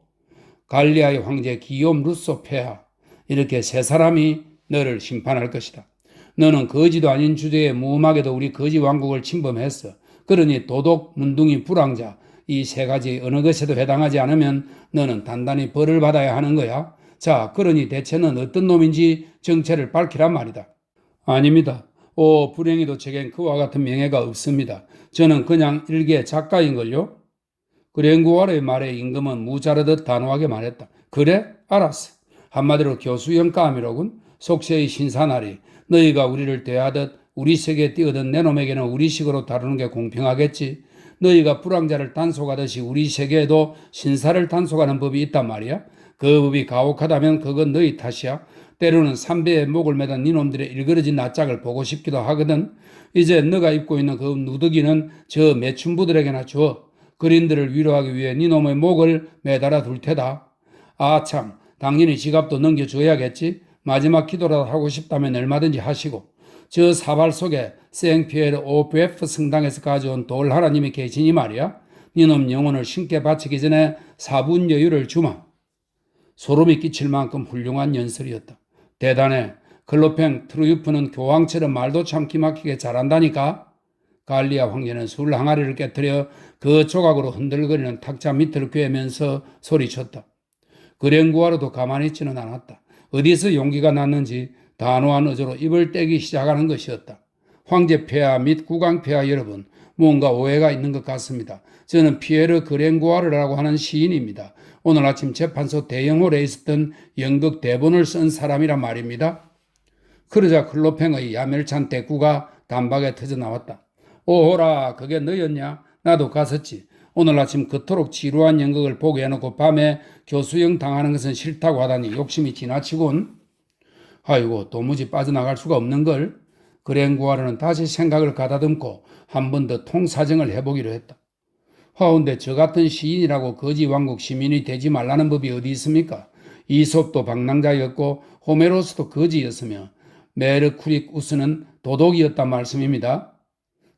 갈리아의 황제 기욤 루소 폐하. 이렇게 세 사람이 너를 심판할 것이다. 너는 거지도 아닌 주제에 무음하게도 우리 거지 왕국을 침범했어. 그러니 도독, 문둥이, 불황자 이 세 가지 어느 것에도 해당하지 않으면 너는 단단히 벌을 받아야 하는 거야. 자, 그러니 대체 는 어떤 놈인지 정체를 밝히란 말이다. 아닙니다. 오, 불행히도 제겐 그와 같은 명예가 없습니다. 저는 그냥 일개 작가인걸요? 그랭구아르의 말에 임금은 무자르듯 단호하게 말했다. 그래? 알았어. 한마디로 교수형 까미로군. 속세의 신사나리. 너희가 우리를 대하듯 우리 세계에 뛰어든 내 놈에게는 우리식으로 다루는 게 공평하겠지. 너희가 불황자를 단속하듯이 우리 세계에도 신사를 단속하는 법이 있단 말이야. 그 법이 가혹하다면 그건 너희 탓이야. 때로는 삼배의 목을 매단 니놈들의 일그러진 낯짝을 보고 싶기도 하거든. 이제 너가 입고 있는 그 누더기는 저 매춘부들에게나 줘. 그린들을 위로하기 위해 니놈의 목을 매달아 둘 테다. 아 참, 당연히 지갑도 넘겨줘야겠지. 마지막 기도라도 하고 싶다면 얼마든지 하시고. 저 사발 속에 생피에르 오베프 성당에서 가져온 돌 하나님이 계시니 말이야. 니놈 영혼을 신께 바치기 전에 4분 여유를 주마. 소름이 끼칠 만큼 훌륭한 연설이었다. 대단해. 클로팽 트루유프는 교황처럼 말도 참 기막히게 잘한다니까. 갈리아 황제는 술 항아리를 깨뜨려 그 조각으로 흔들거리는 탁자 밑을 꿰면서 소리쳤다. 그랭구아르도 가만히 있지는 않았다. 어디서 용기가 났는지 단호한 어조로 입을 떼기 시작하는 것이었다. 황제 폐하 및 국왕 폐하 여러분, 뭔가 오해가 있는 것 같습니다. 저는 피에르 그랭구아르라고 하는 시인입니다. 오늘 아침 재판소 대형홀에 있었던 연극 대본을 쓴 사람이란 말입니다. 그러자 클로팽의 야멸찬 대꾸가 단박에 터져나왔다. 오호라, 그게 너였냐? 나도 갔었지. 오늘 아침 그토록 지루한 연극을 보게 해놓고 밤에 교수형 당하는 것은 싫다고 하다니 욕심이 지나치군. 아이고, 도무지 빠져나갈 수가 없는걸. 그랭구아르는 다시 생각을 가다듬고 한 번 더 통사정을 해보기로 했다. 하운데 저 같은 시인이라고 거지 왕국 시민이 되지 말라는 법이 어디 있습니까? 이솝도 방랑자였고 호메로스도 거지였으며 메르쿠리쿠스는 도독이었단 말씀입니다.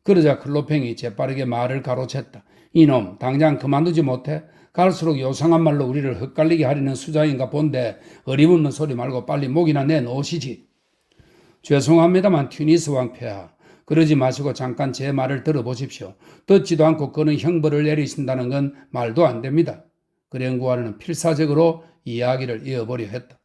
그러자 클로팽이 재빠르게 말을 가로챘다. 이놈 당장 그만두지 못해? 갈수록 요상한 말로 우리를 헛갈리게 하려는 수작인가 본데 어림없는 소리 말고 빨리 목이나 내놓으시지. 죄송합니다만 튜니스 왕폐하, 그러지 마시고 잠깐 제 말을 들어보십시오. 듣지도 않고 그는 형벌을 내리신다는 건 말도 안 됩니다. 그랭구아르는 필사적으로 이야기를 이어보려 했다.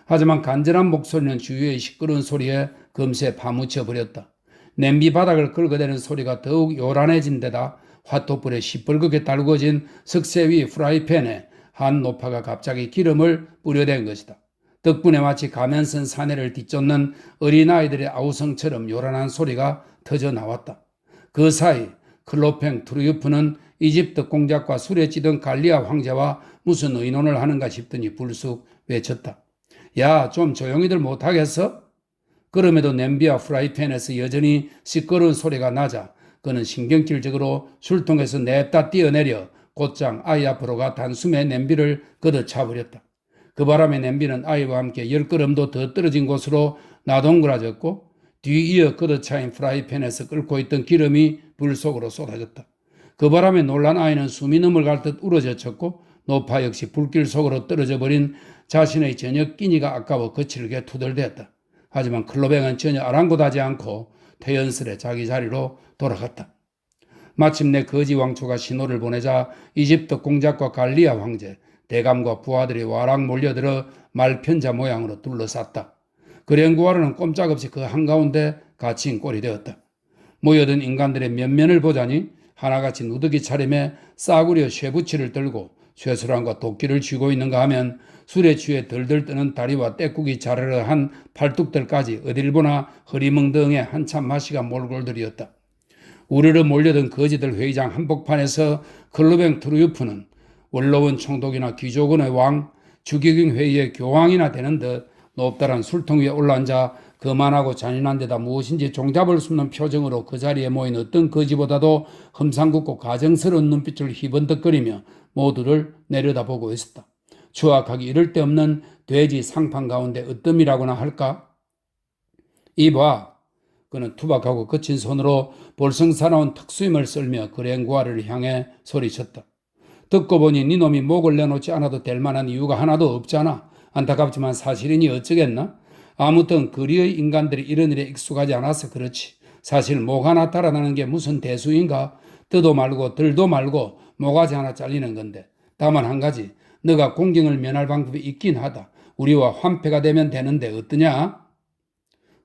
하지만 간절한 목소리는 주위의 시끄러운 소리에 금세 파묻혀 버렸다. 냄비 바닥을 긁어대는 소리가 더욱 요란해진 데다 화토불에 시뻘겋게 달구어진 석쇠 위 프라이팬에 한 노파가 갑자기 기름을 뿌려댄 것이다. 덕분에 마치 가면선 사내를 뒤쫓는 어린아이들의 아우성처럼 요란한 소리가 터져 나왔다. 그 사이 클로팽 트루유프는 이집트 공작과 술에 찌든 갈리아 황제와 무슨 의논을 하는가 싶더니 불쑥 외쳤다. 야, 좀 조용히들 못하겠어? 그럼에도 냄비와 프라이팬에서 여전히 시끄러운 소리가 나자 그는 신경질적으로 술통에서 냅다 뛰어내려 곧장 아이 앞으로 가 단숨에 냄비를 걷어차버렸다. 그 바람에 냄비는 아이와 함께 10걸음도 더 떨어진 곳으로 나동그라졌고 뒤이어 걷어차인 프라이팬에서 끓고 있던 기름이 불 속으로 쏟아졌다. 그 바람에 놀란 아이는 숨이 넘어갈 듯 우러져쳤고 노파 역시 불길 속으로 떨어져 버린 자신의 저녁 끼니가 아까워 거칠게 투덜댔다. 하지만 클로뱅은 전혀 아랑곳하지 않고 태연스레 자기 자리로 돌아갔다. 마침내 거지 왕초가 신호를 보내자 이집트 공작과 갈리아 황제, 대감과 부하들이 와락 몰려들어 말편자 모양으로 둘러쌌다. 그랭구아르는 꼼짝없이 그 한가운데 갇힌 꼴이 되었다. 모여든 인간들의 면면을 보자니 하나같이 누더기 차림에 싸구려 쇠붙이를 들고 쇠술안과 도끼를 쥐고 있는가 하면 술에 취해 덜덜 뜨는 다리와 떼꾸기 자르르 한 팔뚝들까지 어딜 보나 허리멍덩에 한참 마시가 몰골들이었다. 우르르 몰려든 거지들 회의장 한복판에서 클로뱅 트루유프는 원로원 총독이나 귀족원의 왕, 주기경 회의의 교황이나 되는 듯 높다란 술통 위에 올라앉아 거만하고 잔인한 데다 무엇인지 종잡을 수 없는 표정으로 그 자리에 모인 어떤 거지보다도 험상궂고 가정스러운 눈빛을 희번덕거리며 모두를 내려다보고 있었다. 추악하기 이를 데 없는 돼지 상판 가운데 으뜸이라고나 할까? 이봐. 그는 투박하고 거친 손으로 볼성사나운 턱수임을 썰며 그랭구아르를 향해 소리쳤다. 듣고 보니 네 놈이 목을 내놓지 않아도 될 만한 이유가 하나도 없잖아. 안타깝지만 사실이니 어쩌겠나? 아무튼 거리의 인간들이 이런 일에 익숙하지 않아서 그렇지. 사실 목 하나 달아나는 게 무슨 대수인가? 뜨도 말고 들도 말고 모가지 하나 잘리는 건데. 다만 한 가지, 너가 공경을 면할 방법이 있긴 하다. 우리와 환패가 되면 되는데 어떠냐?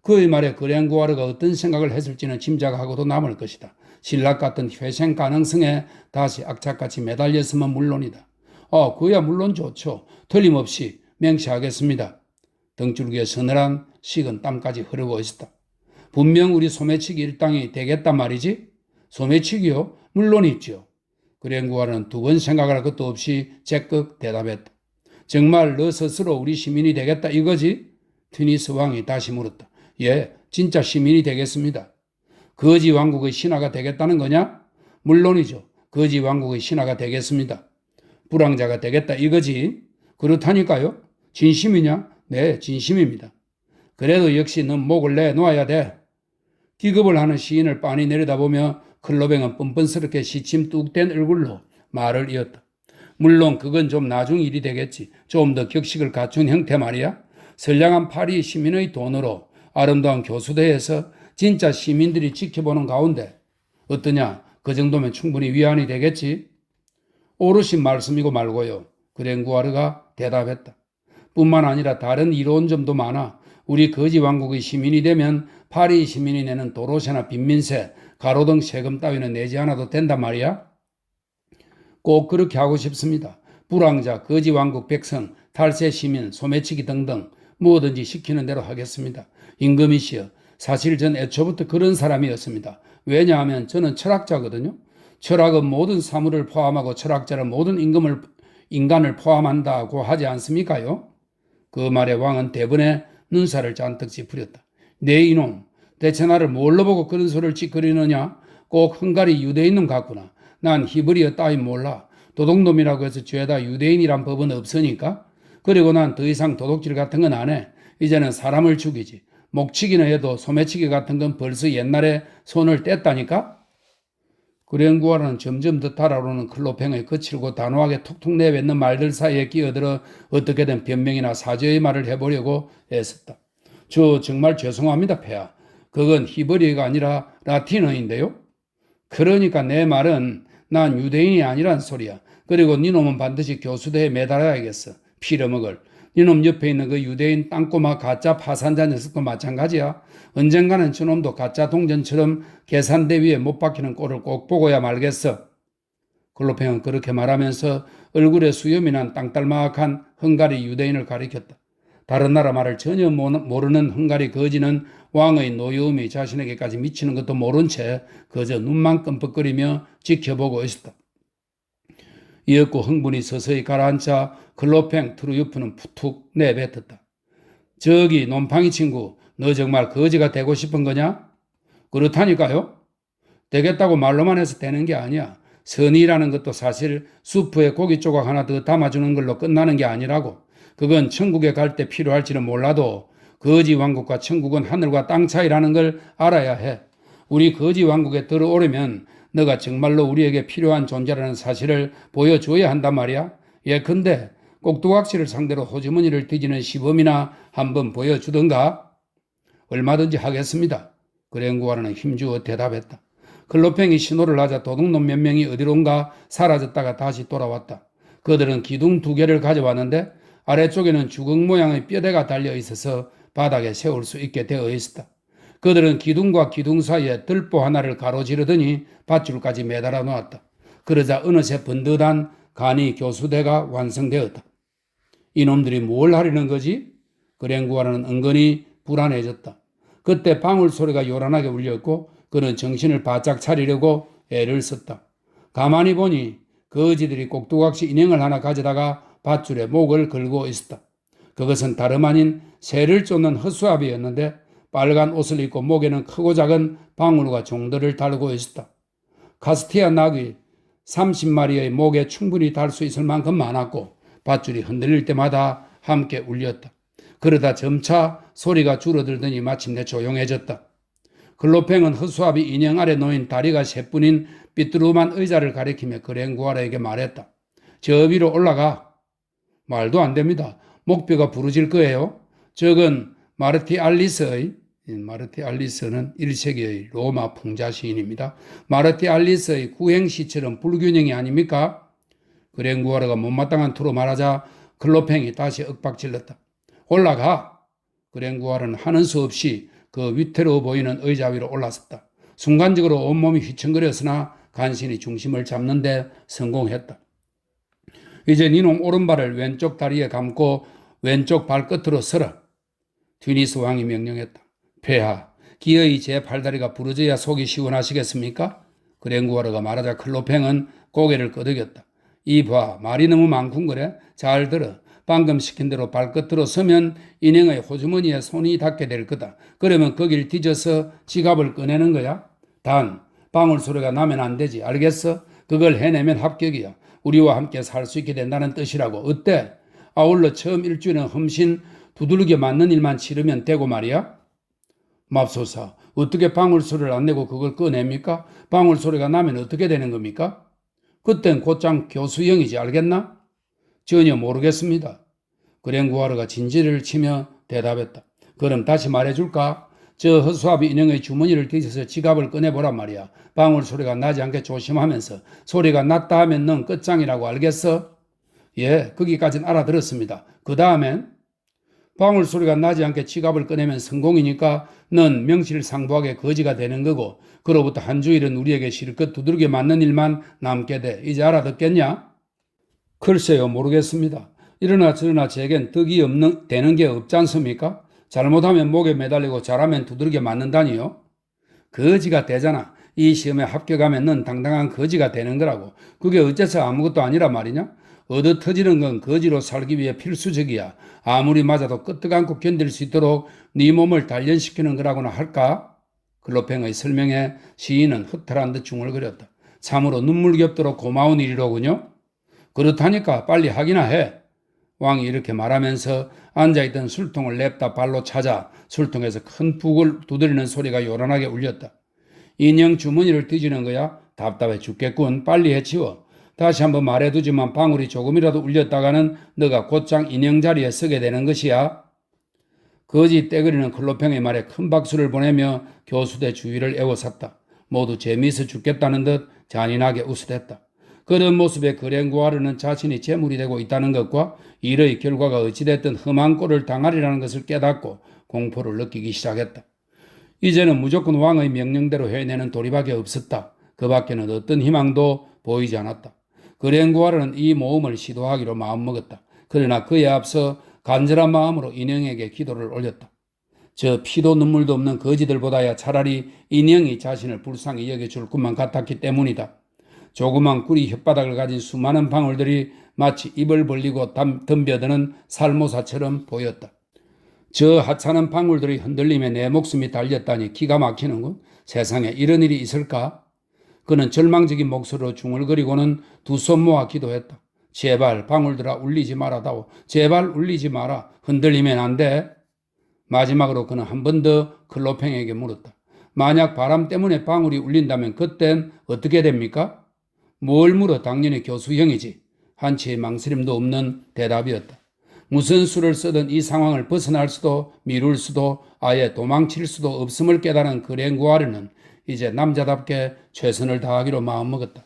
그의 말에 그랭구아르가 어떤 생각을 했을지는 짐작하고도 남을 것이다. 신락 같은 회생 가능성에 다시 악착같이 매달렸으면 물론이다. 그야 물론 좋죠. 틀림없이 맹세하겠습니다. 등줄기에 서늘한 식은 땀까지 흐르고 있었다. 분명 우리 소매치기 일당이 되겠단 말이지? 소매치기요? 물론 있죠. 그랭구아르는 두 번 생각할 것도 없이 제깍 대답했다. 정말 너 스스로 우리 시민이 되겠다 이거지? 튜니스 왕이 다시 물었다. 예, 진짜 시민이 되겠습니다. 거지 왕국의 신하가 되겠다는 거냐? 물론이죠. 거지 왕국의 신하가 되겠습니다. 불황자가 되겠다 이거지? 그렇다니까요. 진심이냐? 네, 진심입니다. 그래도 역시 넌 목을 내놓아야 돼. 기겁을 하는 시인을 빤히 내려다보며 클로뱅은 뻔뻔스럽게 시침 뚝 뗀 얼굴로 말을 이었다. 물론 그건 좀 나중 일이 되겠지. 좀 더 격식을 갖춘 형태 말이야. 선량한 파리 시민의 돈으로 아름다운 교수대에서 진짜 시민들이 지켜보는 가운데 어떠냐? 그 정도면 충분히 위안이 되겠지? 오르신 말씀이고 말고요. 그랭구아르가 대답했다. 뿐만 아니라 다른 이로운 점도 많아. 우리 거지 왕국의 시민이 되면 파리 시민이 내는 도로세나 빈민세, 가로등 세금 따위는 내지 않아도 된단 말이야? 꼭 그렇게 하고 싶습니다. 불황자, 거지 왕국 백성, 탈세 시민, 소매치기 등등 뭐든지 시키는 대로 하겠습니다. 임금이시여, 사실 전 애초부터 그런 사람이었습니다. 왜냐하면 저는 철학자거든요. 철학은 모든 사물을 포함하고 철학자는 모든 인간을 포함한다고 하지 않습니까요? 그 말에 왕은 대번에 눈살을 잔뜩 찌푸렸다. 네 이놈, 대체 나를 뭘로 보고 그런 소리를 찌끄리느냐? 꼭 헝가리 유대인놈 같구나. 난 히브리어 따위 몰라. 도둑놈이라고 해서 죄다 유대인이란 법은 없으니까. 그리고 난 더 이상 도둑질 같은 건 안 해. 이제는 사람을 죽이지. 목치기는 해도 소매치기 같은 건 벌써 옛날에 손을 뗐다니까? 그랭구아라는 점점 더 달아오르는 클로팽의 거칠고 단호하게 톡톡 내뱉는 말들 사이에 끼어들어 어떻게든 변명이나 사죄의 말을 해보려고 애썼다. 저 정말 죄송합니다, 폐하. 그건 히브리어가 아니라 라틴어인데요. 그러니까 내 말은 난 유대인이 아니란 소리야. 그리고 니놈은 반드시 교수대에 매달아야겠어. 피려먹을. 니놈 옆에 있는 그 유대인 땅꼬마 가짜 파산자 녀석도 마찬가지야. 언젠가는 저놈도 가짜 동전처럼 계산대 위에 못 박히는 꼴을 꼭 보고야 말겠어. 글로팽은 그렇게 말하면서 얼굴에 수염이 난 땅딸막한 헝가리 유대인을 가리켰다. 다른 나라 말을 전혀 모르는 헝가리 거지는 왕의 노여움이 자신에게까지 미치는 것도 모른 채 그저 눈만 끔뻑거리며 지켜보고 있었다. 이윽고 흥분이 서서히 가라앉자 글로팽 트루유프는 푸툭 내뱉었다. 저기 놈팡이 친구, 너 정말 거지가 되고 싶은 거냐? 그렇다니까요. 되겠다고 말로만 해서 되는 게 아니야. 선의라는 것도 사실 수프에 고기 조각 하나 더 담아주는 걸로 끝나는 게 아니라고. 그건 천국에 갈 때 필요할지는 몰라도 거지 왕국과 천국은 하늘과 땅 차이라는 걸 알아야 해. 우리 거지 왕국에 들어오려면 너가 정말로 우리에게 필요한 존재라는 사실을 보여줘야 한단 말이야. 예컨대 꼭두각시를 상대로 호주머니를 뒤지는 시범이나 한번 보여주던가. 얼마든지 하겠습니다. 그랭구아르는 힘주어 대답했다. 클로팽이 신호를 하자 도둑놈 몇 명이 어디론가 사라졌다가 다시 돌아왔다. 그들은 기둥 2개를 가져왔는데 아래쪽에는 주걱 모양의 뼈대가 달려 있어서 바닥에 세울 수 있게 되어 있었다. 그들은 기둥과 기둥 사이에 들보 하나를 가로지르더니 밧줄까지 매달아 놓았다. 그러자 어느새 번듯한 간이 교수대가 완성되었다. 이놈들이 뭘 하려는 거지? 그랭구아르는 은근히 불안해졌다. 그때 방울 소리가 요란하게 울렸고 그는 정신을 바짝 차리려고 애를 썼다. 가만히 보니 거지들이 꼭두각시 인형을 하나 가져다가 밧줄에 목을 걸고 있었다. 그것은 다름 아닌 새를 쫓는 허수아비였는데 빨간 옷을 입고 목에는 크고 작은 방울과 종들을 달고 있었다. 카스티아 낙이 30마리의 목에 충분히 달 수 있을 만큼 많았고 밧줄이 흔들릴 때마다 함께 울렸다. 그러다 점차 소리가 줄어들더니 마침내 조용해졌다. 글로팽은 허수아비 인형 아래 놓인 다리가 셋뿐인 삐뚤음한 의자를 가리키며 그랭구아르에게 말했다. 저 위로 올라가. 말도 안 됩니다. 목뼈가 부러질 거예요. 저건 마르티 알리스는 1세기의 로마 풍자 시인입니다. 마르티 알리스의 구행시처럼 불균형이 아닙니까? 그랭구아르가 못마땅한 투로 말하자 글로팽이 다시 윽박질렀다. 올라가! 그랭구아르는 하는 수 없이 그 위태로워 보이는 의자 위로 올라섰다. 순간적으로 온몸이 휘청거렸으나 간신히 중심을 잡는 데 성공했다. 이제 니놈 오른발을 왼쪽 다리에 감고 왼쪽 발끝으로 서라. 튜니스 왕이 명령했다. 폐하, 기어이 제 팔다리가 부러져야 속이 시원하시겠습니까? 그랭구아르가 말하자 클로팽은 고개를 끄덕였다. 이봐, 말이 너무 많군 그래? 잘 들어. 방금 시킨 대로 발끝으로 서면 인형의 호주머니에 손이 닿게 될 거다. 그러면 거길 뒤져서 지갑을 꺼내는 거야. 단, 방울 소리가 나면 안 되지. 알겠어? 그걸 해내면 합격이야. 우리와 함께 살 수 있게 된다는 뜻이라고. 어때? 아울러 처음 일주일은 험신 두들겨 맞는 일만 치르면 되고 말이야. 맙소사, 어떻게 방울 소리를 안 내고 그걸 꺼냅니까? 방울 소리가 나면 어떻게 되는 겁니까? 그땐 곧장 교수형이지. 알겠나? 전혀 모르겠습니다. 그랭구아르가 진지를 치며 대답했다. 그럼 다시 말해줄까? 저 허수아비 인형의 주머니를 뒤져서 지갑을 꺼내보란 말이야. 방울 소리가 나지 않게 조심하면서. 소리가 났다 하면 넌 끝장이라고. 알겠어? 예, 거기까진 알아들었습니다. 그 다음엔? 방울 소리가 나지 않게 지갑을 꺼내면 성공이니까 넌 명실상부하게 거지가 되는 거고 그로부터 한 주일은 우리에게 실컷 두들겨 맞는 일만 남게 돼. 이제 알아듣겠냐? 글쎄요, 모르겠습니다. 이러나 저러나 제겐 덕이 되는 게 없지 않습니까? 잘못하면 목에 매달리고 잘하면 두들겨 맞는다니요. 거지가 되잖아. 이 시험에 합격하면 넌 당당한 거지가 되는 거라고. 그게 어째서 아무것도 아니라 말이냐? 얻어 터지는 건 거지로 살기 위해 필수적이야. 아무리 맞아도 끄떡 안고 견딜 수 있도록 네 몸을 단련시키는 거라고나 할까? 글로팽의 설명에 시인은 허탈한 듯 중얼거렸다. 참으로 눈물겹도록 고마운 일이로군요. 그렇다니까 빨리 하기나 해. 왕이 이렇게 말하면서 앉아있던 술통을 냅다 발로 찾아 술통에서 큰 북을 두드리는 소리가 요란하게 울렸다. 인형 주머니를 뒤지는 거야? 답답해 죽겠군. 빨리 해치워. 다시 한번 말해두지만 방울이 조금이라도 울렸다가는 너가 곧장 인형 자리에 서게 되는 것이야. 거지 떼거리는 클로팽의 말에 큰 박수를 보내며 교수대 주위를 에워쌌다. 모두 재미있어 죽겠다는 듯 잔인하게 웃으댔다. 그런 모습에 그랭고하르는 자신이 재물이 되고 있다는 것과 일의 결과가 어찌됐든 험한 꼴을 당하리라는 것을 깨닫고 공포를 느끼기 시작했다. 이제는 무조건 왕의 명령대로 해내는 도리밖에 없었다. 그 밖에는 어떤 희망도 보이지 않았다. 그랭고하르는 이 모험을 시도하기로 마음먹었다. 그러나 그에 앞서 간절한 마음으로 인형에게 기도를 올렸다. 저 피도 눈물도 없는 거지들보다야 차라리 인형이 자신을 불쌍히 여겨줄 것만 같았기 때문이다. 조그만 꿀이 혓바닥을 가진 수많은 방울들이 마치 입을 벌리고 덤벼드는 살모사처럼 보였다. 저 하찮은 방울들이 흔들림에 내 목숨이 달렸다니 기가 막히는군. 세상에 이런 일이 있을까? 그는 절망적인 목소리로 중얼거리고는 두 손 모아 기도했다. 제발 방울들아 울리지 말아다오. 제발 울리지 마라. 흔들리면 안 돼. 마지막으로 그는 한 번 더 클로팽에게 물었다. 만약 바람 때문에 방울이 울린다면 그땐 어떻게 됩니까? 뭘 물어? 당연히 교수형이지. 한치의 망설임도 없는 대답이었다. 무슨 수를 쓰든 이 상황을 벗어날 수도 미룰 수도 아예 도망칠 수도 없음을 깨달은 그랭고하르는 이제 남자답게 최선을 다하기로 마음먹었다.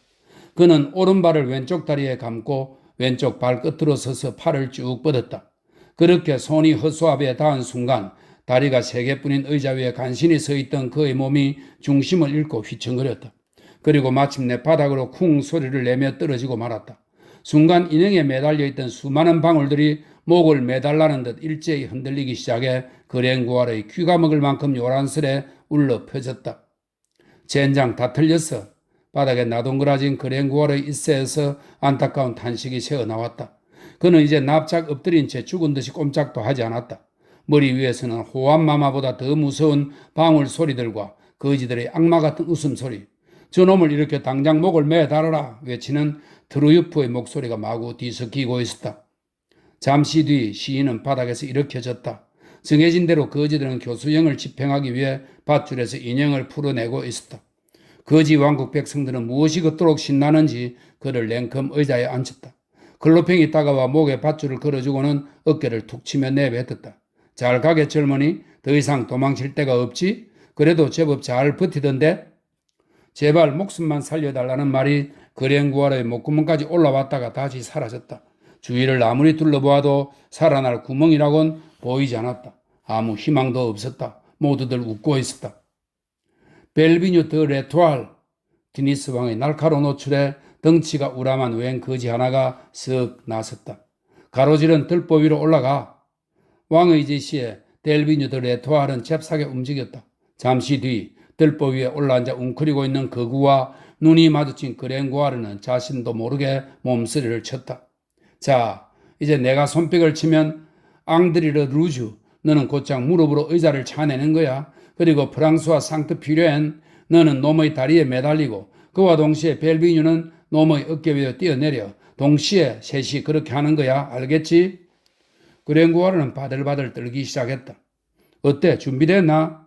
그는 오른발을 왼쪽 다리에 감고 왼쪽 발끝으로 서서 팔을 쭉 뻗었다. 그렇게 손이 허수아비에 닿은 순간 다리가 3개뿐인 의자 위에 간신히 서 있던 그의 몸이 중심을 잃고 휘청거렸다. 그리고 마침내 바닥으로 쿵 소리를 내며 떨어지고 말았다. 순간 인형에 매달려 있던 수많은 방울들이 목을 매달라는 듯 일제히 흔들리기 시작해 그랭고하르의 귀가 먹을 만큼 요란스레 울려 퍼졌다. 젠장 다 틀렸어. 바닥에 나동그라진 그랭고하르의 입새에서 안타까운 탄식이 새어나왔다. 그는 이제 납작 엎드린 채 죽은 듯이 꼼짝도 하지 않았다. 머리 위에서는 호암마마보다 더 무서운 방울 소리들과 거지들의 악마 같은 웃음소리, 저놈을 이렇게 당장 목을 매달아라 외치는 트루유프의 목소리가 마구 뒤섞이고 있었다. 잠시 뒤 시인은 바닥에서 일으켜졌다. 정해진 대로 거지들은 교수형을 집행하기 위해 밧줄에서 인형을 풀어내고 있었다. 거지 왕국 백성들은 무엇이 그토록 신나는지 그를 냉큼 의자에 앉혔다. 클로팽이 다가와 목에 밧줄을 걸어주고는 어깨를 툭 치며 내뱉었다. 잘 가게 젊은이, 더 이상 도망칠 데가 없지? 그래도 제법 잘 버티던데? 제발 목숨만 살려달라는 말이 그랭고하르의 목구멍까지 올라왔다가 다시 사라졌다. 주위를 아무리 둘러보아도 살아날 구멍이라곤 보이지 않았다. 아무 희망도 없었다. 모두들 웃고 있었다. 벨비뉴 드 레토알, 디니스 왕의 날카로운 노출에 덩치가 우람한 웬 거지 하나가 쓱 나섰다. 가로지른 들보 위로 올라가. 왕의 지시에 델비뉴 드 레토알은 잽싸게 움직였다. 잠시 뒤 들보 위에 올라앉아 웅크리고 있는 거구와 눈이 마주친 그랭고하르는 자신도 모르게 몸서리를 쳤다. 자, 이제 내가 손뼉을 치면 앙드리르 루주, 너는 곧장 무릎으로 의자를 차내는 거야. 그리고 프랑스와 상트 퓨렌, 너는 놈의 다리에 매달리고 그와 동시에 벨비뉴는 놈의 어깨 위에 뛰어내려 동시에 셋이 그렇게 하는 거야. 알겠지? 그랭고하르는 바들바들 떨기 시작했다. 어때? 준비됐나?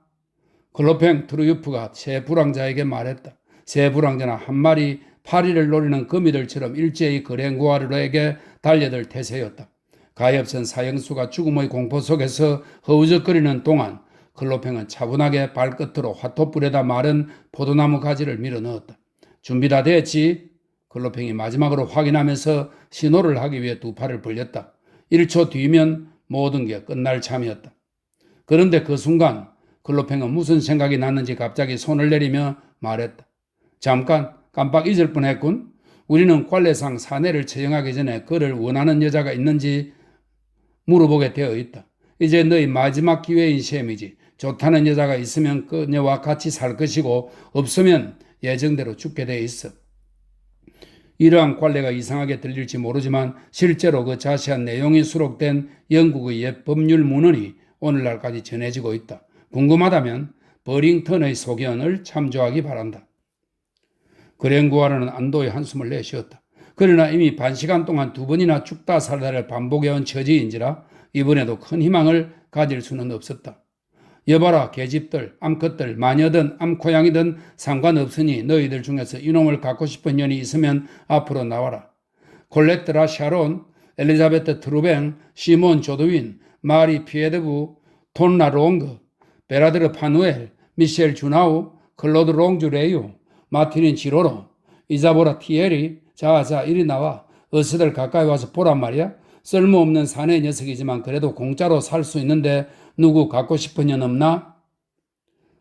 클로팽 트루유프가 새 불황자에게 말했다. 새 불황자는 한 마리 파리를 노리는 거미들처럼 일제히 그랭고하르에게 달려들 태세였다. 가엾은 사형수가 죽음의 공포 속에서 허우적거리는 동안 클로팽은 차분하게 발끝으로 화토불에다 마른 포도나무 가지를 밀어 넣었다. 준비 다 됐지? 클로팽이 마지막으로 확인하면서 신호를 하기 위해 두 팔을 벌렸다. 1초 뒤면 모든 게 끝날 참이었다. 그런데 그 순간 클로팽은 무슨 생각이 났는지 갑자기 손을 내리며 말했다. 잠깐 깜빡 잊을 뻔했군. 우리는 관례상 사내를 처형하기 전에 그를 원하는 여자가 있는지 물어보게 되어 있다. 이제 너희 마지막 기회인 셈이지. 좋다는 여자가 있으면 그녀와 같이 살 것이고 없으면 예정대로 죽게 돼 있어. 이러한 관례가 이상하게 들릴지 모르지만 실제로 그 자세한 내용이 수록된 영국의 옛 법률 문헌이 오늘날까지 전해지고 있다. 궁금하다면 버링턴의 소견을 참조하기 바란다. 그랭고하르는 안도의 한숨을 내쉬었다. 그러나 이미 반시간 동안 2번이나 죽다 살다를 반복해온 처지인지라 이번에도 큰 희망을 가질 수는 없었다. 여봐라 계집들, 암컷들, 마녀든 암고양이든 상관없으니 너희들 중에서 이놈을 갖고 싶은 년이 있으면 앞으로 나와라. 콜레트라 샤론, 엘리자베트 트루뱅, 시몬 조드윈, 마리 피에드부, 톤라 롱그, 베라드르 파누엘, 미셸 주나우, 클로드 롱주 레유, 마티닌 지로로, 이자보라 티에리. 자 이리 나와. 어서들 가까이 와서 보란 말이야. 쓸모없는 사내 녀석이지만 그래도 공짜로 살 수 있는데 누구 갖고 싶은 년 없나?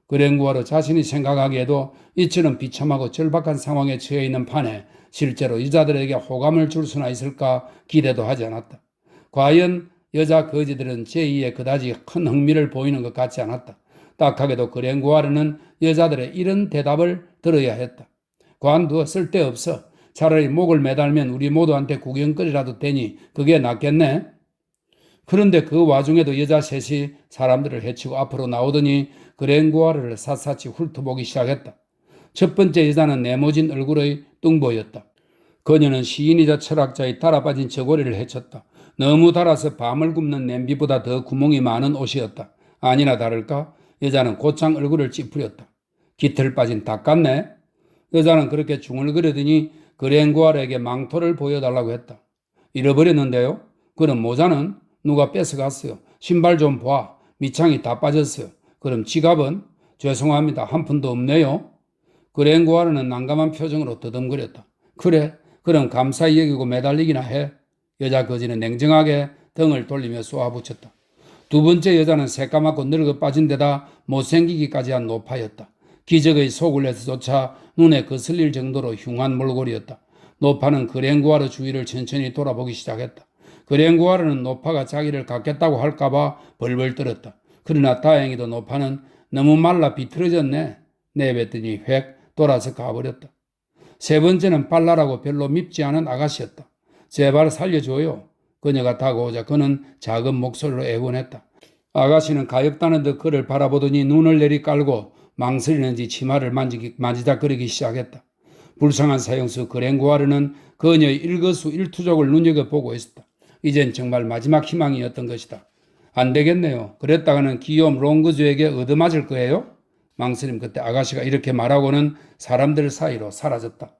그랭구아르 자신이 생각하기에도 이처럼 비참하고 절박한 상황에 처해 있는 판에 실제로 여자들에게 호감을 줄 수나 있을까 기대도 하지 않았다. 과연 여자 거지들은 제2의 그다지 큰 흥미를 보이는 것 같지 않았다. 딱하게도 그랭구아르는 여자들의 이런 대답을 들어야 했다. 관두어 쓸데없어. 차라리 목을 매달면 우리 모두한테 구경거리라도 되니 그게 낫겠네. 그런데 그 와중에도 여자 셋이 사람들을 해치고 앞으로 나오더니 그랭구아르를 샅샅이 훑어보기 시작했다. 첫 번째 여자는 네모진 얼굴의 뚱보였다. 그녀는 시인이자 철학자의 달아빠진 저고리를 헤쳤다. 너무 달아서 밤을 굽는 냄비보다 더 구멍이 많은 옷이었다. 아니나 다를까 여자는 곧장 얼굴을 찌푸렸다. 깃털 빠진 닭 같네. 여자는 그렇게 중얼거리더니 그랭구아르에게 망토를 보여달라고 했다. 잃어버렸는데요. 그럼 모자는 누가 뺏어갔어요. 신발 좀 봐. 밑창이 다 빠졌어요. 그럼 지갑은? 죄송합니다. 한 푼도 없네요. 그랭구아르는 난감한 표정으로 더듬거렸다. 그래, 그럼 감사히 여기고 매달리기나 해. 여자 거지는 냉정하게 등을 돌리며 쏘아붙였다. 두 번째 여자는 새까맣고 늙어 빠진 데다 못생기기까지 한 노파였다. 기적의 소굴에서조차 눈에 거슬릴 정도로 흉한 몰골이었다. 노파는 그랭구아르 주위를 천천히 돌아보기 시작했다. 그랭구아르는 노파가 자기를 갖겠다고 할까봐 벌벌 떨었다. 그러나 다행히도 노파는 너무 말라 비틀어졌네. 내뱉더니 획 돌아서 가버렸다. 세 번째는 빨라라고 별로 밉지 않은 아가씨였다. 제발 살려줘요. 그녀가 다가오자 그는 작은 목소리로 애원했다. 아가씨는 가엾다는 듯 그를 바라보더니 눈을 내리깔고 망설이는지 치마를 만지작거리기 시작했다. 불쌍한 사형수 그랭구아르는 그녀의 일거수일투족을 눈여겨보고 있었다. 이젠 정말 마지막 희망이었던 것이다. 안 되겠네요. 그랬다가는 기욤 롱그주에게 얻어맞을 거예요? 망설임 그때 아가씨가 이렇게 말하고는 사람들 사이로 사라졌다.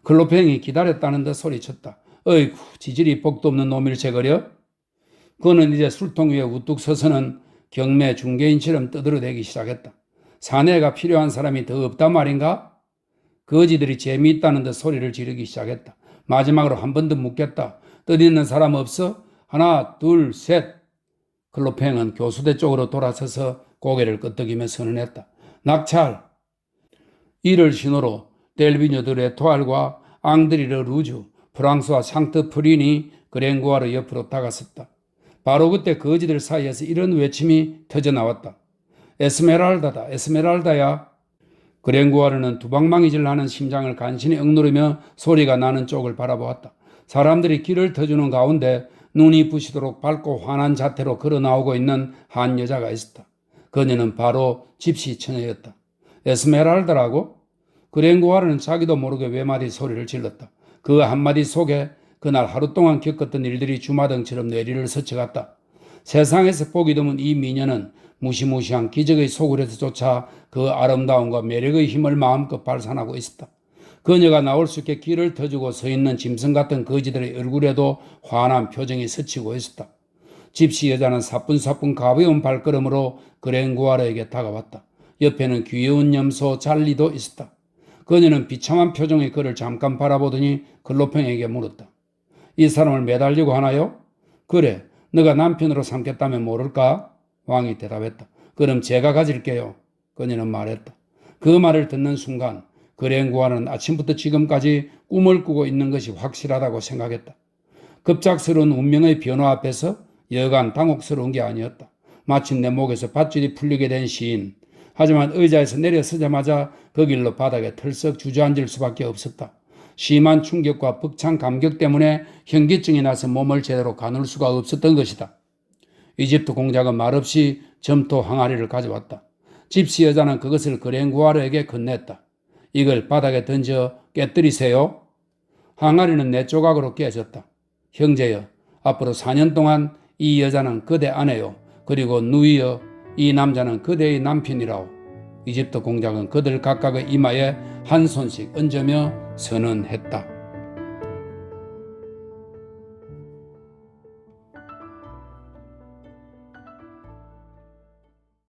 클로팽이 기다렸다는 듯 소리쳤다. 어이구 지질이 복도 없는 놈일체 거려? 그는 이제 술통 위에 우뚝 서서는 경매 중개인처럼 떠들어대기 시작했다. 사내가 필요한 사람이 더 없단 말인가? 거지들이 재미있다는 듯 소리를 지르기 시작했다. 마지막으로 한 번 더 묻겠다. 뜻있는 사람 없어? 하나, 둘, 셋. 클로팽은 교수대 쪽으로 돌아서서 고개를 끄덕이며 선언했다. 낙찰. 이를 신호로 델비뇨 드 레토알과 앙드리르 루주, 프랑스와 상트 프린이 그랭구아르 옆으로 다가섰다. 바로 그때 거지들 사이에서 이런 외침이 터져나왔다. 에스메랄다다, 에스메랄다야. 그랭구아르는 두방망이질 하는 심장을 간신히 억누르며 소리가 나는 쪽을 바라보았다. 사람들이 길을 터주는 가운데 눈이 부시도록 밝고 환한 자태로 걸어 나오고 있는 한 여자가 있었다. 그녀는 바로 집시 처녀였다. 에스메랄다라고? 그랭구아르는 자기도 모르게 외마디 소리를 질렀다. 그 한마디 속에 그날 하루 동안 겪었던 일들이 주마등처럼 뇌리를 스쳐갔다. 세상에서 보기 드문 이 미녀는 무시무시한 기적의 소굴에서조차 그 아름다움과 매력의 힘을 마음껏 발산하고 있었다. 그녀가 나올 수 있게 길을 터주고 서 있는 짐승 같은 거지들의 얼굴에도 환한 표정이 스치고 있었다. 집시 여자는 사뿐사뿐 가벼운 발걸음으로 그랭구아르에게 다가왔다. 옆에는 귀여운 염소 잘리도 있었다. 그녀는 비참한 표정의 그를 잠깐 바라보더니 클로팽에게 물었다. 이 사람을 매달리고 하나요? 그래, 너가 남편으로 삼겠다면 모를까? 왕이 대답했다. 그럼 제가 가질게요. 그녀는 말했다. 그 말을 듣는 순간 그랭구아르는 아침부터 지금까지 꿈을 꾸고 있는 것이 확실하다고 생각했다. 급작스러운 운명의 변화 앞에서 여간 당혹스러운 게 아니었다. 마침내 목에서 밧줄이 풀리게 된 시인. 하지만 의자에서 내려서자마자 그 길로 바닥에 털썩 주저앉을 수밖에 없었다. 심한 충격과 벅찬 감격 때문에 현기증이 나서 몸을 제대로 가눌 수가 없었던 것이다. 이집트 공작은 말없이 점토 항아리를 가져왔다. 집시 여자는 그것을 그랭구아르에게 건넸다. 이걸 바닥에 던져 깨뜨리세요. 항아리는 네 조각으로 깨졌다. 형제여, 앞으로 4년 동안 이 여자는 그대 아내요. 그리고 누이여, 이 남자는 그대의 남편이라오. 이집트 공작은 그들 각각의 이마에 한 손씩 얹으며 선언했다.